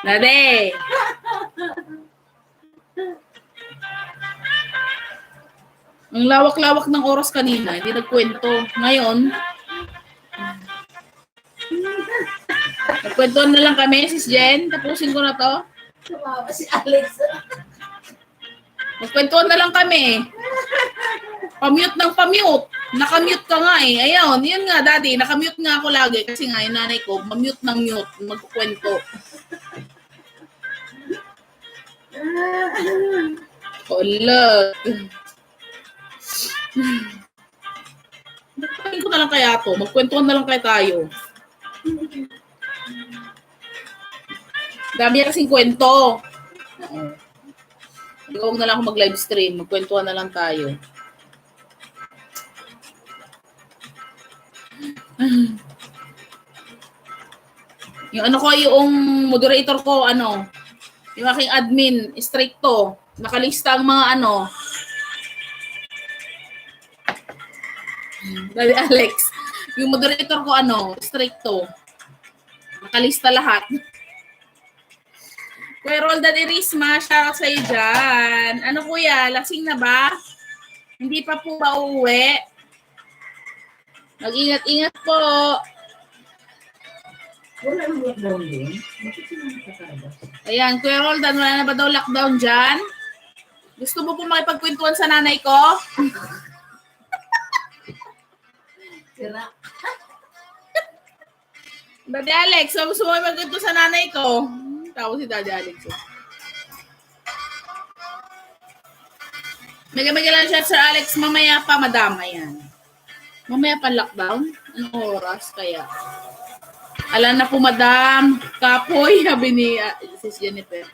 Speaker 1: Daddy! Ang lawak-lawak ng oras kanina, hindi nagkwento. Ngayon, nagkwentuhan na lang kami, Sis Jen. Tapusin ko na to.
Speaker 2: Sumama si Alex.
Speaker 1: Magkwentuhan na lang kami. Pamute ng pamute. Nakamute ka nga eh. Ayun, yun nga daddy. Nakamute nga ako lagi. Kasi nga yung nanay ko, mamute ng mute. Magkukwento. Hola. Magkwentuhan ko na lang kaya to. Magkwentuhan na lang kaya tayo. Dami kasing kwento. Huwag na lang ako mag-live stream. Magkwentuhan na lang tayo. Yung ano ko, yung moderator ko, ano, yung aking admin, stricto. Nakalista ang mga ano. Daddy Alex, yung moderator ko, ano, stricto. Nakalista lahat. Kuya Roldan Irisma, shout out sa'yo dyan. Ano kuya, lasing na ba? Hindi pa po ba uuwi? Mag-ingat-ingat po.
Speaker 2: Wala nang lockdown din.
Speaker 1: Ayan, Kuya Roldan, wala na ba daw lockdown dyan? Gusto mo po makipagkwentuhan sa nanay ko?
Speaker 2: Sira.
Speaker 1: Daddy Alex, so gusto mo makipagkwentuhan sa nanay ko? Tao si Daddy Alex. Mega-mega lang siya, Sir Alex. Mamaya pa, madama yan. Mamaya pa lockdown? Anong oras kaya? Ala na po, madam. Kapoy, sabi ni Sis Jennifer.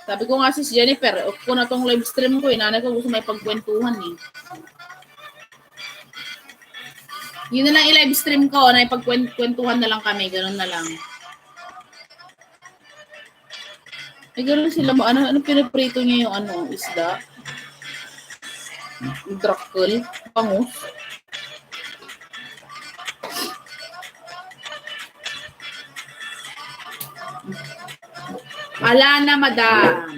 Speaker 1: Sabi ko nga, Sis Jennifer, off ko na tong live stream ko. Nanay ko gusto may pagkwentuhan eh. Yun na lang i-live stream ko. Na ipagkwentuhan na lang kami. Ganun na lang. Ay, gano'n sila mo. Ano pinaprito niya yung ano, isda? Drakkel. Pangus. Ala na, madam.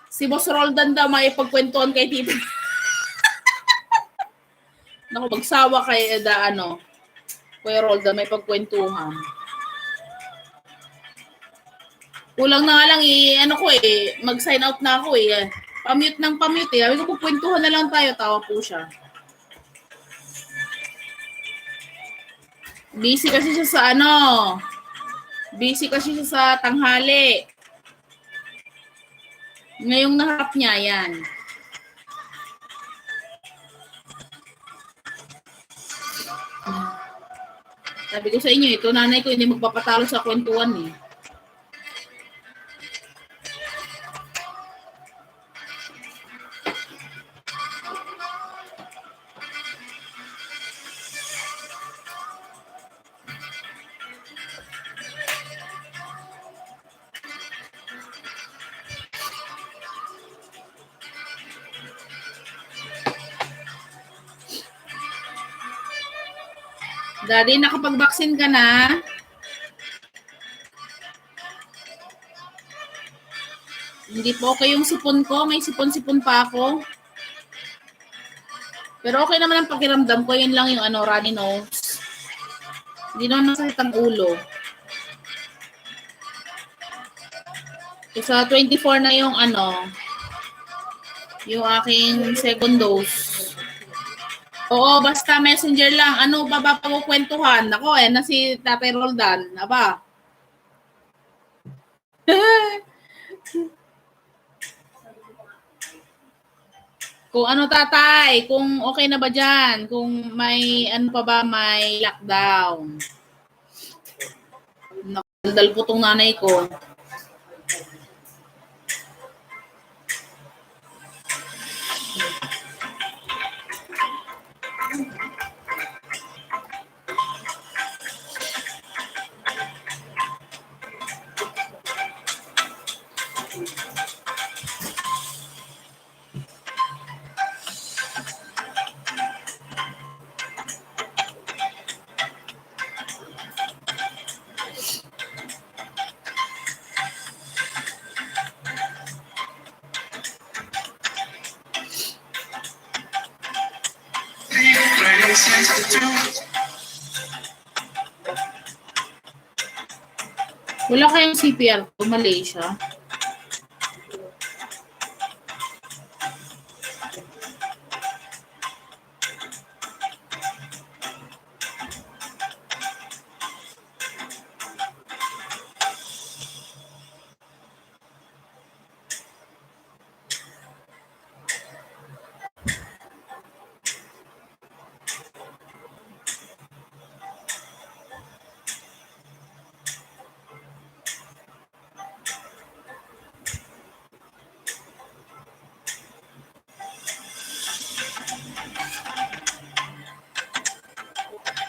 Speaker 1: Si Boss Roldan daw may pagkwentuhan kay Tita. Naku, magsawa kay ano. Kuya Roldan, may pagkwentuhan. Kulang na nga lang ano ko mag-sign out na ako Pamute ng pamute Sabi ko, pukwentuhan na lang tayo. Tawa po siya. Busy kasi siya sa ano. Busy kasi siya sa tanghali. Ngayong naharap niya, yan. Sabi ko sa inyo, ito nanay ko hindi magpapatalo sa kwentuhan eh. Daddy, nakapag-vaccine ka na? Hindi po okay yung sipon ko. May sipon-sipon pa ako. Pero okay naman ang pakiramdam ko. Yun lang yung ano, runny nose. Hindi naman masakit ang ulo. Sa 24 na yung ano, yung aking second dose. Oo, basta messenger lang. Ano ba pagkukwentuhan? Ako na si Tatay Roldan. Aba. Kung ano tatay, kung okay na ba dyan? Kung may ano pa ba, may lockdown. Nakaldal po tong nanay ko. Wala kayong CPR to Malaysia?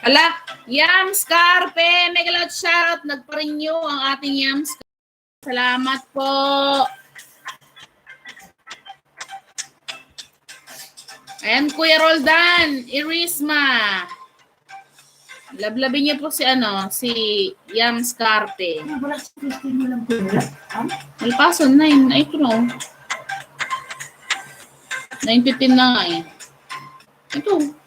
Speaker 1: Ala, Yams Carpe, mega loud shoutout, nagpa-renew ang ating Yams. Salamat po. Ayan, Kuya Roldan, Irisma. Lablabin niyo po si Yams Carpe.
Speaker 2: Wala si Christine mo lang po nila.
Speaker 1: Malpaso, 9. Ay, ito no. 9:15 na nga eh. Ito.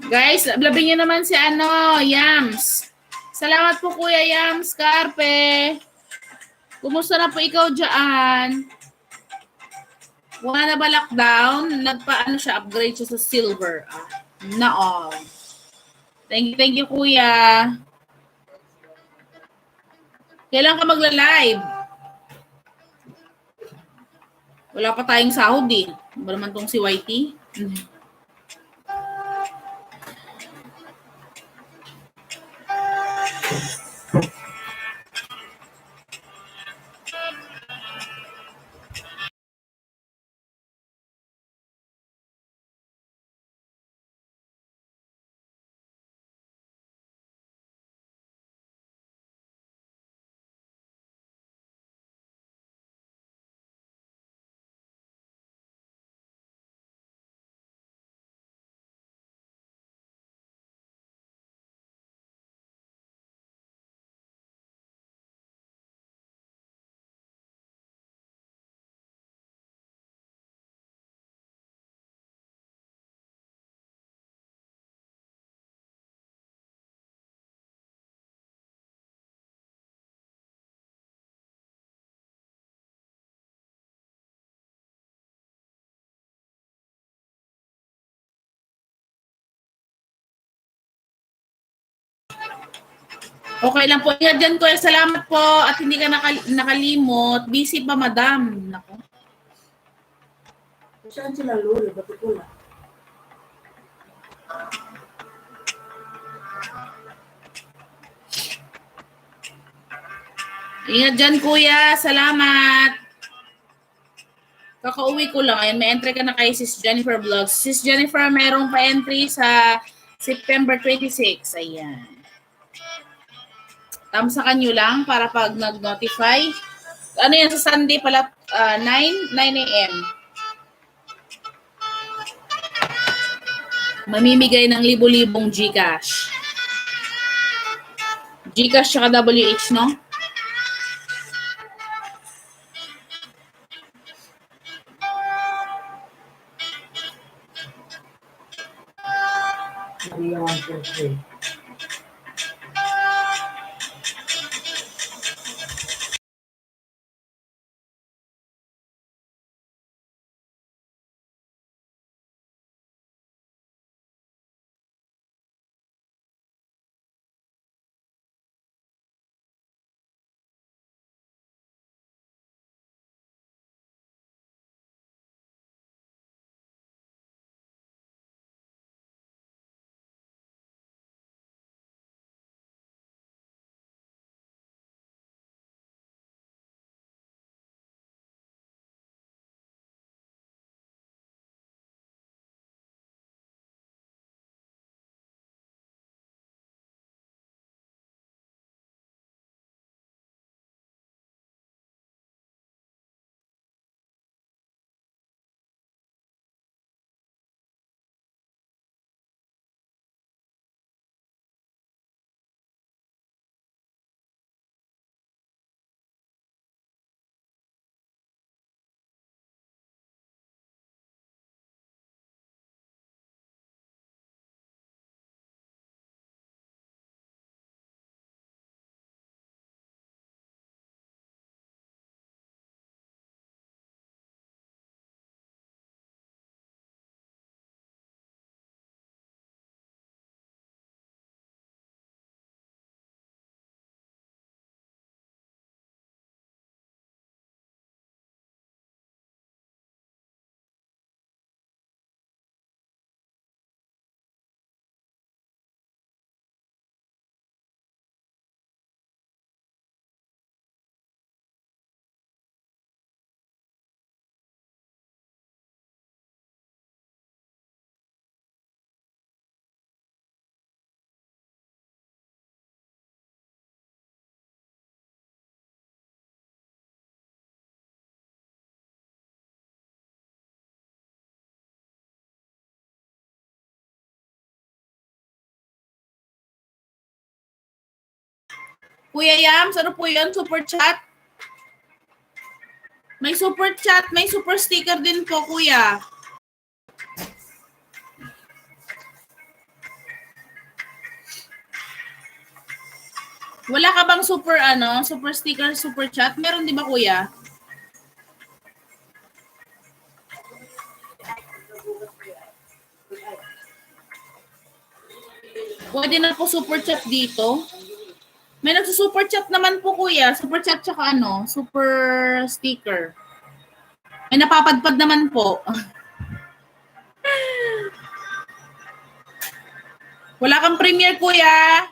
Speaker 1: Guys, lablabin niyo naman si Yams. Salamat po Kuya Yams Carpe. Kumusta na po ikaw dyan? Wala na ba lockdown? Siya, upgrade siya sa silver. Na all. Thank you Kuya. Kailan ka magla-live? Wala pa tayong sahod eh. Ba naman tong si YT? Okay lang po. Ingat dyan ko. Salamat po. At hindi ka nakalimot. Busy pa, madam. Naku.
Speaker 2: Saan sila lolo? Bakit wala?
Speaker 1: Ingat dyan, kuya. Salamat. Kakauwi ko lang. Ayan, may entry ka na kay Sis Jennifer Vlogs. Sis Jennifer, mayroong pa-entry sa September 26. Ayan. Tamsakan nyo lang para pag nag-notify. Ano yan sa Sunday pala? 9 a.m. Mamimigay ng libo-libong Gcash. Gcash tsaka WH, no?
Speaker 2: Maria 143.
Speaker 1: Kuya Yams, ano po yun? Super chat? May super chat, may super sticker din po, kuya. Wala ka bang super super sticker, super chat? Meron di ba, kuya? Pwede na po super chat dito. May nagsu-super chat naman po, kuya. Super chat tsaka super sticker. May napapadpad naman po. Wala kang premiere, kuya.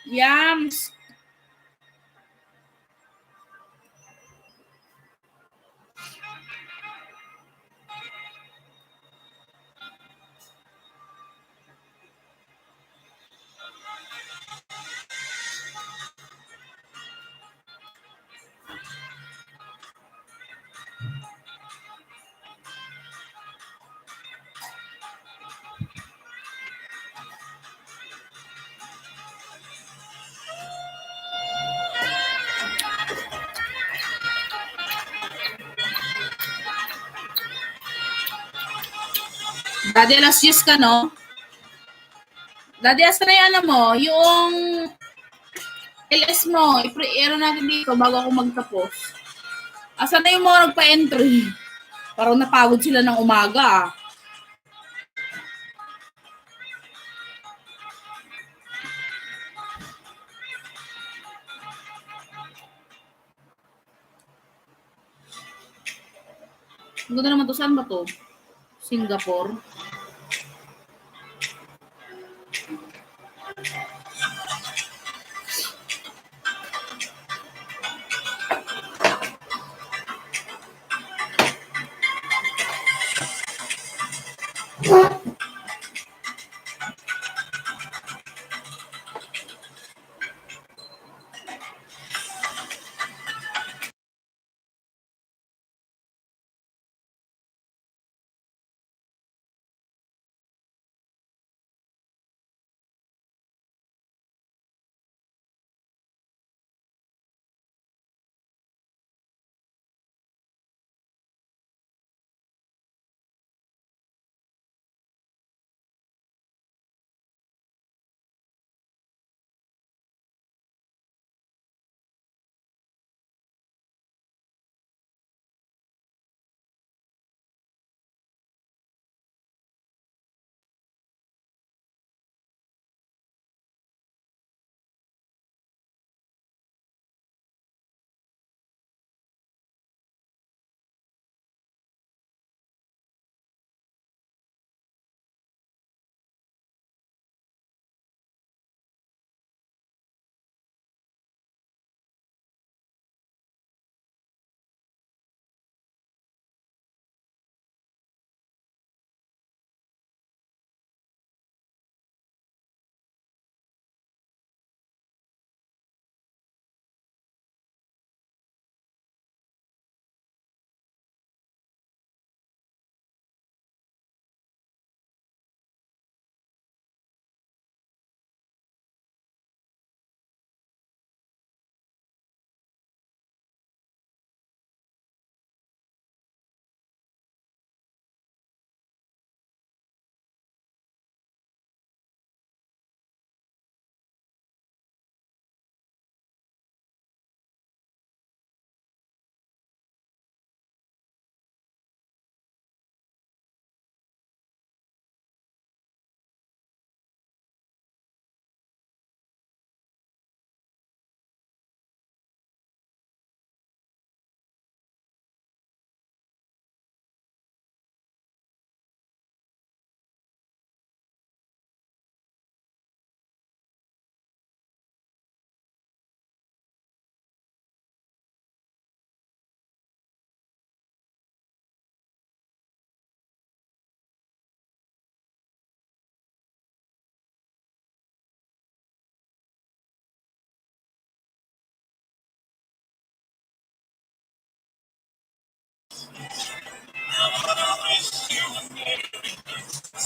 Speaker 1: Yams. Daddy, alas 10 ka, no? Daddy, asa na yung yung LS mo. I-pre-air natin dito bago ako magtapos. Asa na yung mga nagpa-entry? Parang napagod sila ng umaga. Ang ganda naman to. Saan ba to? Singapore.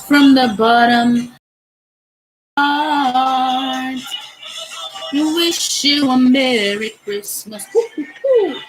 Speaker 1: From the bottom heart, We wish you a Merry Christmas. Woo, woo, woo.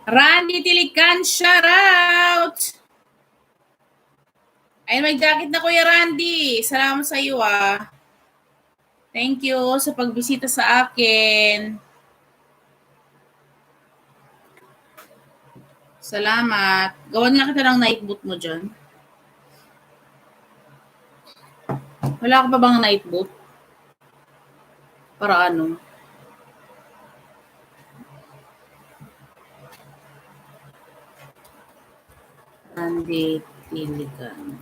Speaker 1: Randy Tilikan, shout out! Ay, may jacket na Kuya Randy. Salamat sa iyo ah. Thank you sa pagbisita sa akin. Salamat. Gawan nga kita ng night boot mo dyan. Wala ka pa bang night boot? Para ano? Randy Tilikan.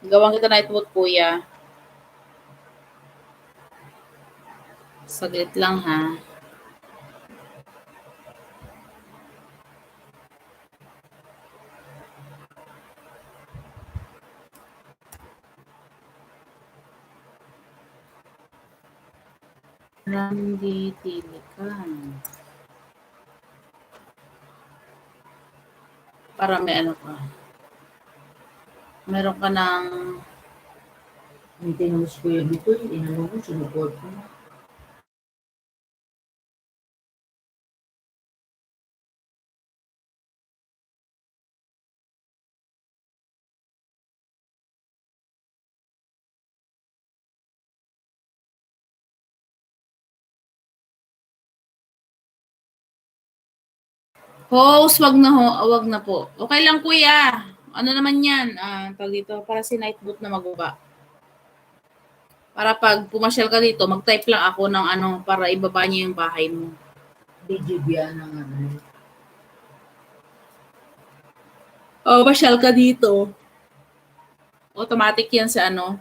Speaker 1: Gawan kita night boot, kuya. Saglit lang ha. Randy Tilikan. Para may ano ka. Meron ka ng
Speaker 2: Hindi tinamos ko yun dito, inano mo, sinuport ko.
Speaker 1: host, wag na po. Okay lang kuya. Ano naman yan? Tawag dito, para si night boot na magbaba. Para pag pumasyal ka dito, mag-type lang ako ng ano, para ibaba niyo yung bahay mo.
Speaker 2: DJB yan ng ano.
Speaker 1: O, pasyal ka dito. Automatic yan sa ano.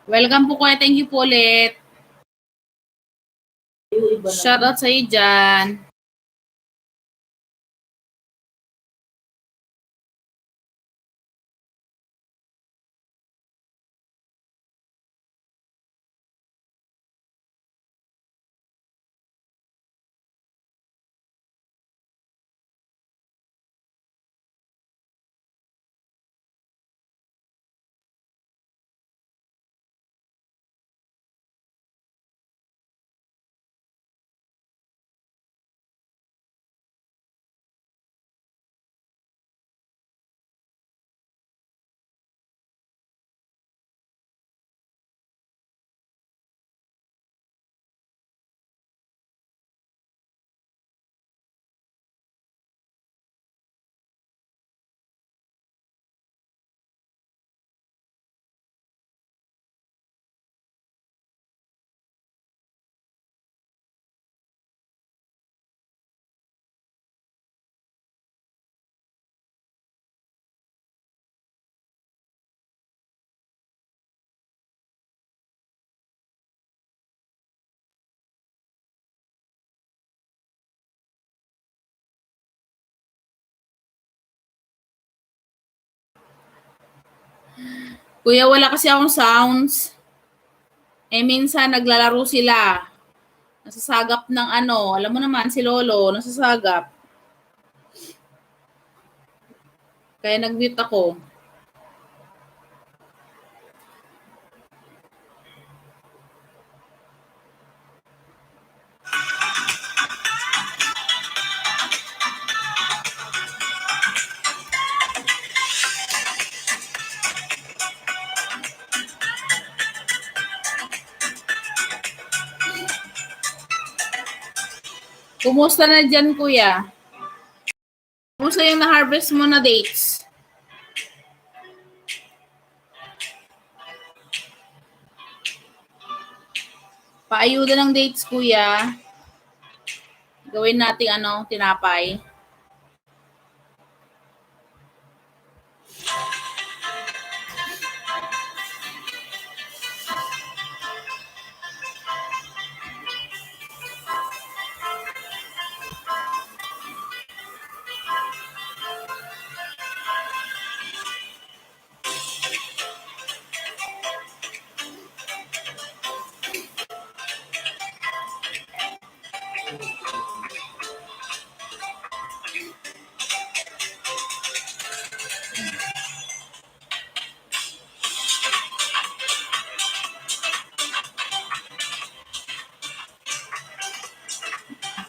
Speaker 1: Welcome po kuya. Thank you po ulit.
Speaker 2: Yung iba
Speaker 1: Shoutout sa iyo dyan. Kuya, wala kasi akong sounds. Minsan naglalaro sila. Nasasagap ng ano. Alam mo naman, si Lolo, nasasagap. Kaya nag-mute ako. Kumusta na dyan, kuya? Kumusta yung na-harvest mo na dates? Paayuda ng dates, kuya. Gawin nating tinapay.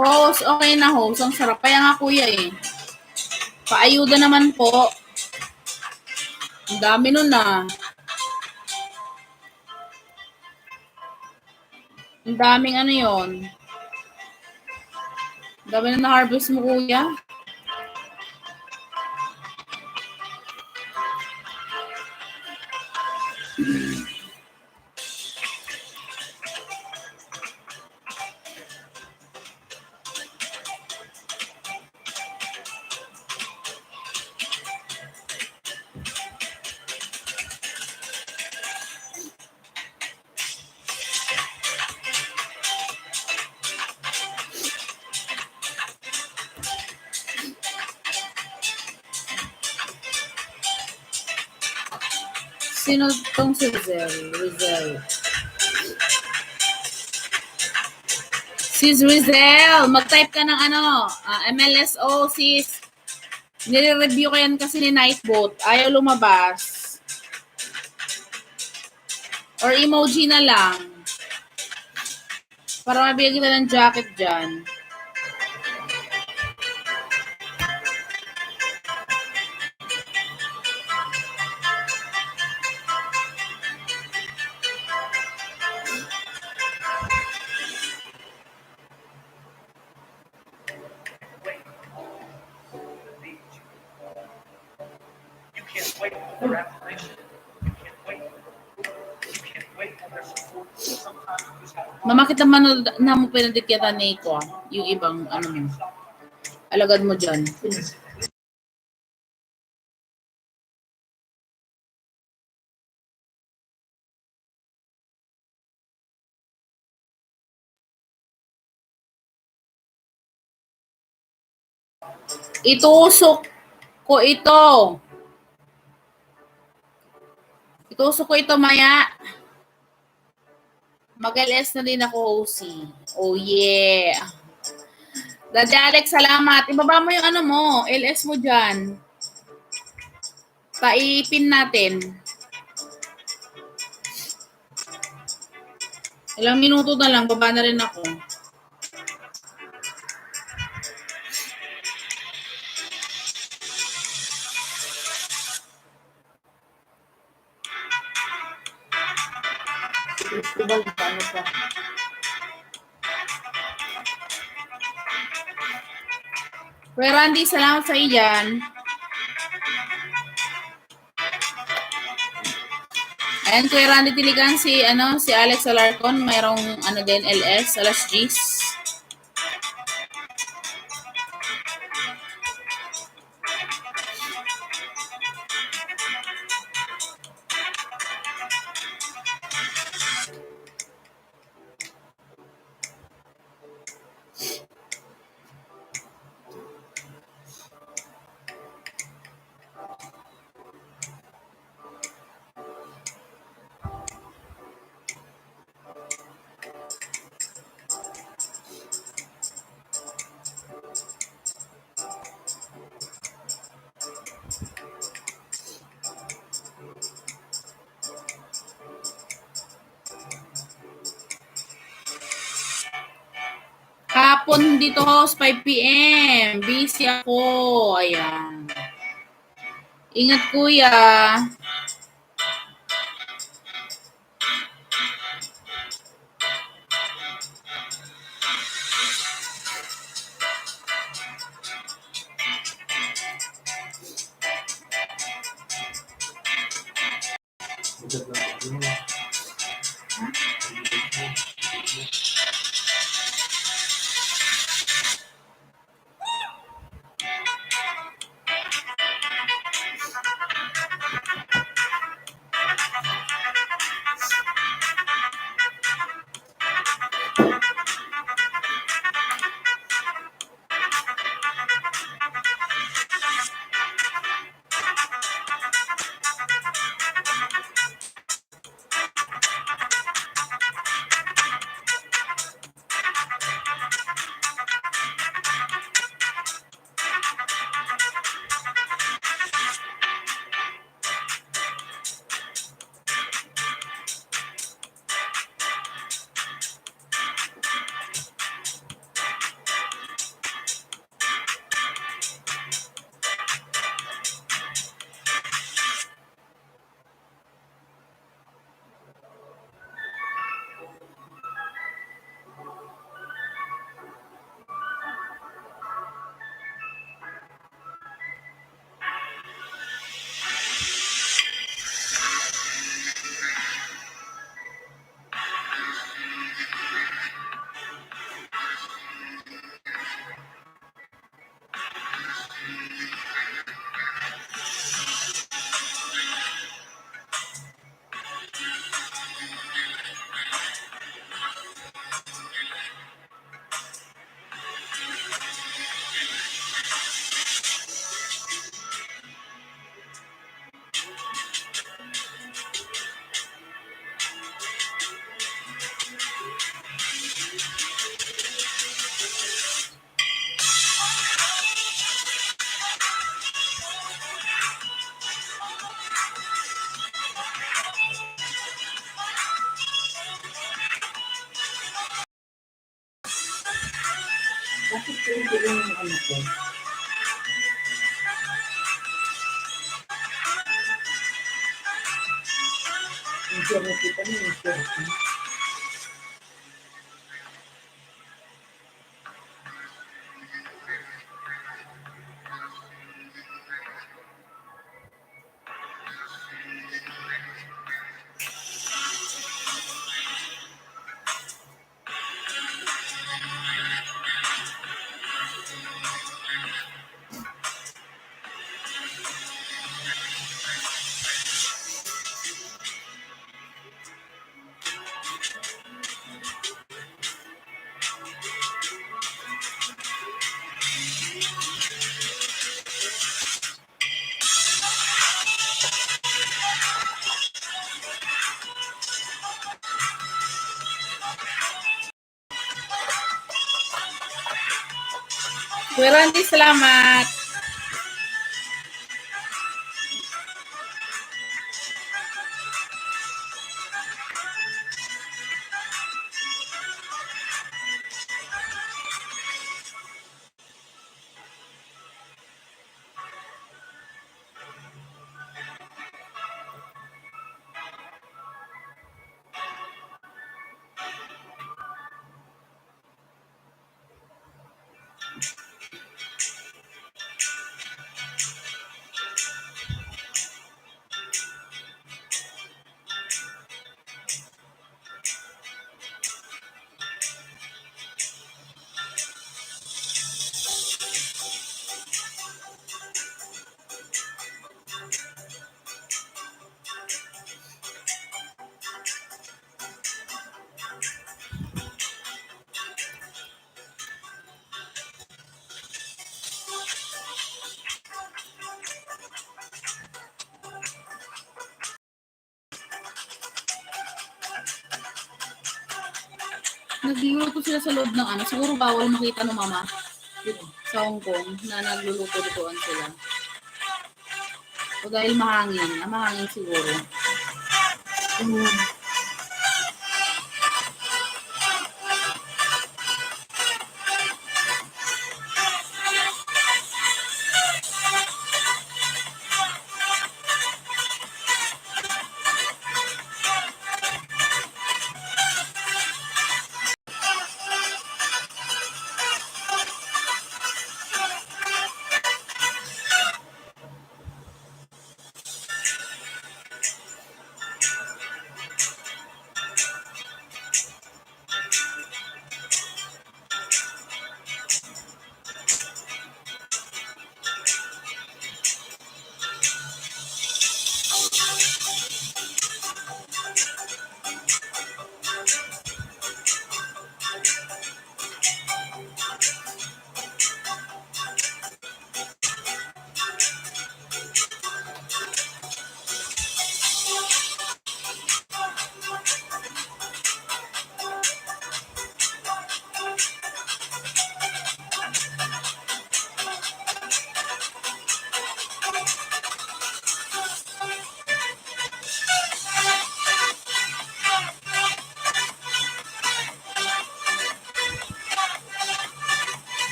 Speaker 1: Host, okay na host. Ang sarap. Kaya nga kuya eh. Paayuda naman po. Ang dami nun ah. Ang daming yon. Ang dami na na-harvest mo kuya. Sino tong si Rizel? Sis Rizel, mag-type ka ng MLSO, sis. Nire-review ko yan kasi ni Nightbot. Ayaw lumabas. Or emoji na lang. Para mabigyan kita ng jacket dyan.
Speaker 4: You can't wait for their affirmation. You can't wait. You can't wait for their support. Sometimes you just have to
Speaker 1: Mamakit naman na mo pinadikyatan ni ko. Yung ibang mo. Alagad mo dyan. Itusok ko ito. Itusok ko ito maya. Mag-LS na din ako, OC. Oh yeah. Daddy Alex, salamat. Ibaba mo yung mo, LS mo dyan. Paipin natin. Ilang minuto na lang, baba na rin ako. Festival, paano pa? Kuya Randy, salamat sa iyan. Ayan, Kuya Randy Tiligan, si Alex Alarcon, mayroong din, LS, alas G's. Hapon dito, host, 5 p.m. Busy ako. Ayan. Ingat, kuya.
Speaker 2: Ito yung ano ko. Yung share mo kita niyo, yung share ko.
Speaker 1: Kuya Randy, salamat. Nagluluto sila sa loob ng ano. Siguro bawal makita ng mama sa Hong Kong na nagluluto-lutuan sila. O dahil mahangin. Mahangin siguro.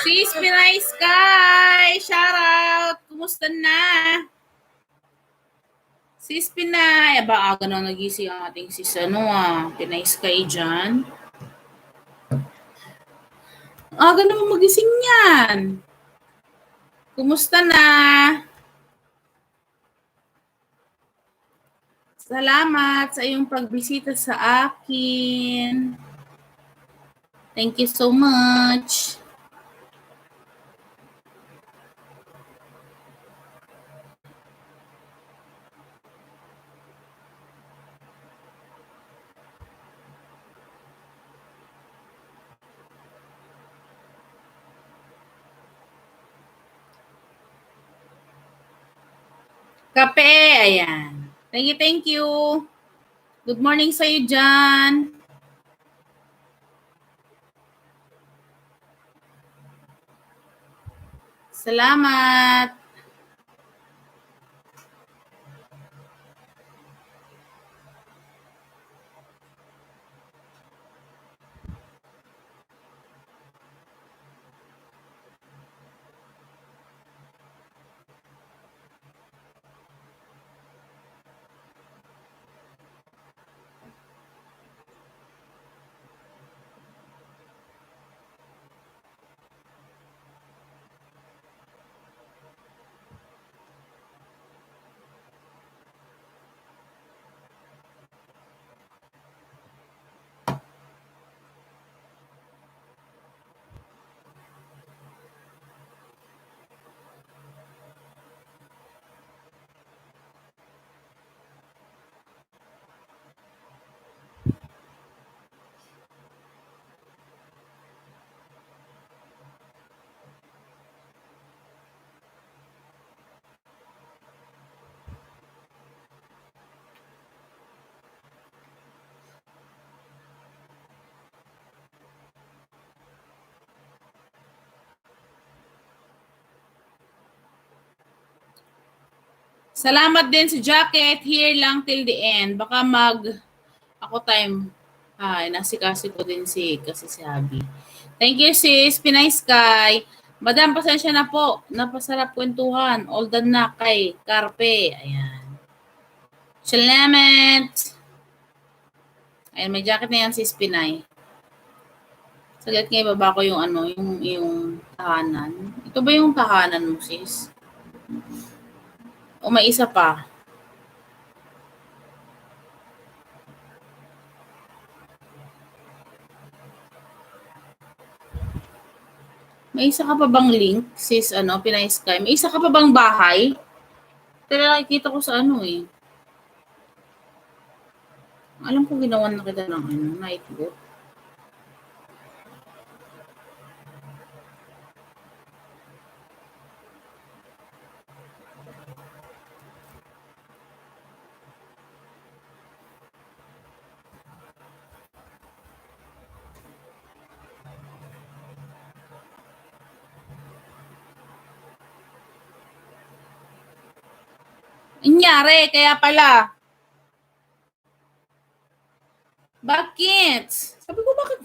Speaker 1: Sis Pinay Sky! Shout out! Kumusta na? Sis Pinay! Aba, aga na nagising ang ating sis Pinay Sky dyan. Aga naman magising yan. Kumusta na? Salamat sa iyong pagbisita sa akin. Thank you so much. Kape, ayan. Thank you, thank you. Good morning sa'yo dyan. Salamat. Salamat din sa jacket. Here lang till the end. Baka ako time. Nasikasi ko din kasi si Abby. Thank you sis, Pinay Sky. Madam, pasensya na po. Napasarap kwentuhan. All done na kay Carpe. Ayan. Salamat. Ayan, may jacket na yan sis Pinay. Saglit nga ibaba ko yung yung tahanan. Ito ba yung tahanan mo sis? O may isa pa? May isa ka pa bang link, sis, Pinay Sky? May isa ka pa bang bahay? Pero nakikita ko sa Alam ko ginawan na kita ng night boat. Anyari, kaya pala. Bakit? Sabi ko, bakit?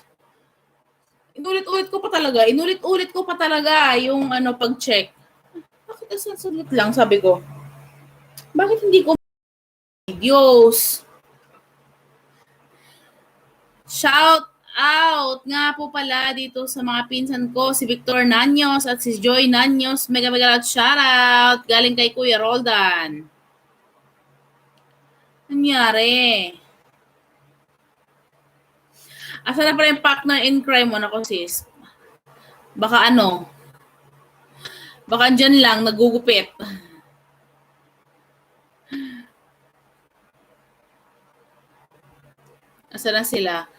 Speaker 1: Inulit-ulit ko pa talaga yung pag-check. Bakit sulit lang, sabi ko? Bakit hindi ko videos? Shout out nga po pala dito sa mga pinsan ko, si Victor Nanyos at si Joy Nanyos. Mega shout out. Galing kay Kuya Roldan. Nangyari? Asa na pala yung partner in crime mo? Nako sis. Baka baka dyan lang, nagugupit. Asa na sila?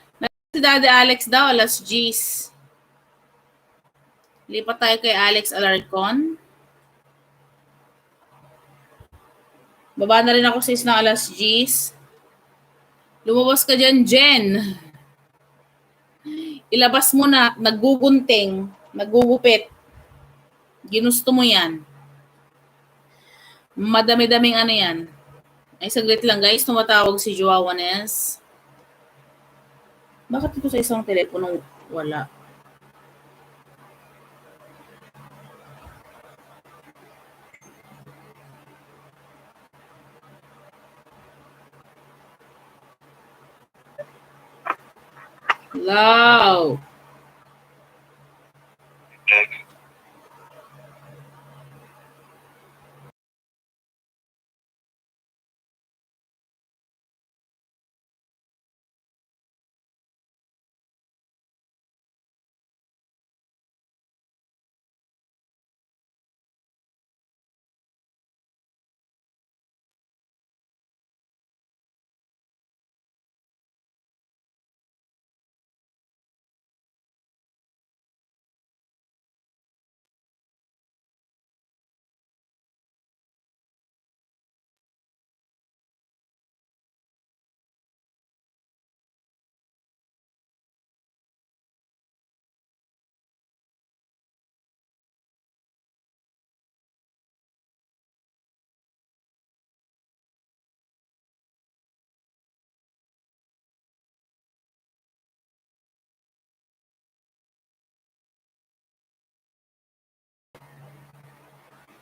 Speaker 1: Si Daddy Alex daw, alas G's. Lipat tayo kay Alex Alarcon. Baba na rin ako sis ng alas G's. Lumabas ka dyan, Jen. Ilabas mo na, naggugunting, naggugupit. Ginusto mo yan. Madami-daming yan. Ay, saglit lang guys, tumatawag si Joawa Nes. Bakit ito sa isang telepono wala? Wow.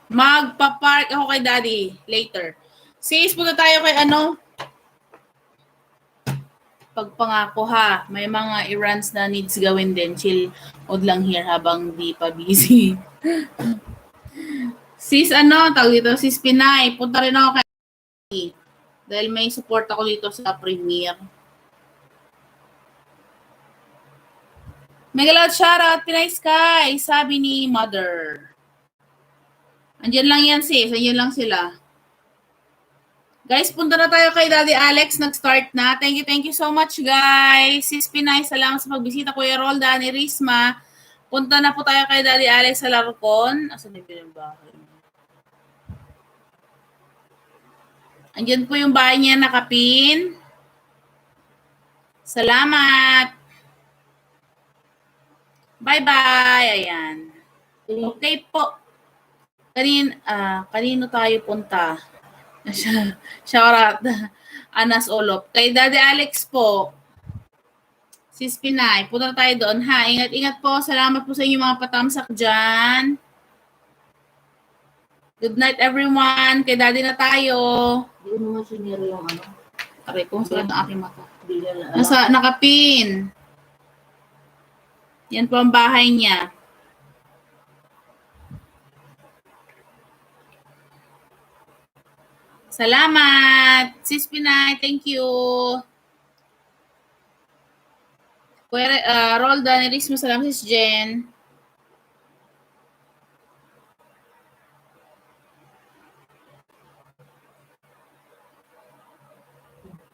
Speaker 1: Magpa-park ako kay Daddy later. Sis, punta tayo kay ano? Pagpangako ha. May mga errands na needs gawin din. Chill od lang here habang di pa busy. Sis, ano? Tawag dito, Sis Pinay. Punta rin ako kay Daddy. Dahil may support ako dito sa premiere. Mega loud shoutout, Pinay Sky. Sabi ni Mother. Andiyan lang yan sis. Andiyan lang sila. Guys, punta na tayo kay Daddy Alex. Nag-start na. Thank you so much guys. Sis Pinay, salamat sa pagbisita. Kuya Roldan, ni Risma. Punta na po tayo kay Daddy Alex sa Larcon. Asan na yung bahay? Andiyan po yung bahay niya nakapin. Salamat. Bye-bye. Ayan. Okay po. Kanino tayo punta? Shoutout. Anas Olop. Kay Daddy Alex po. Sis Pinay. Punta tayo doon ha. Ingat-ingat po. Salamat po sa inyo mga patamsak dyan. Good night everyone. Kay Daddy na tayo.
Speaker 2: Hindi ko naman sinira yung ano.
Speaker 1: Aray, kung sulat ang aking mata.
Speaker 2: Hindi na
Speaker 1: Nasa nakapin. Yan po ang bahay niya. Salamat. Sis Pinay, thank you. Kuya Roldan, Eris mo salamat sis Jen.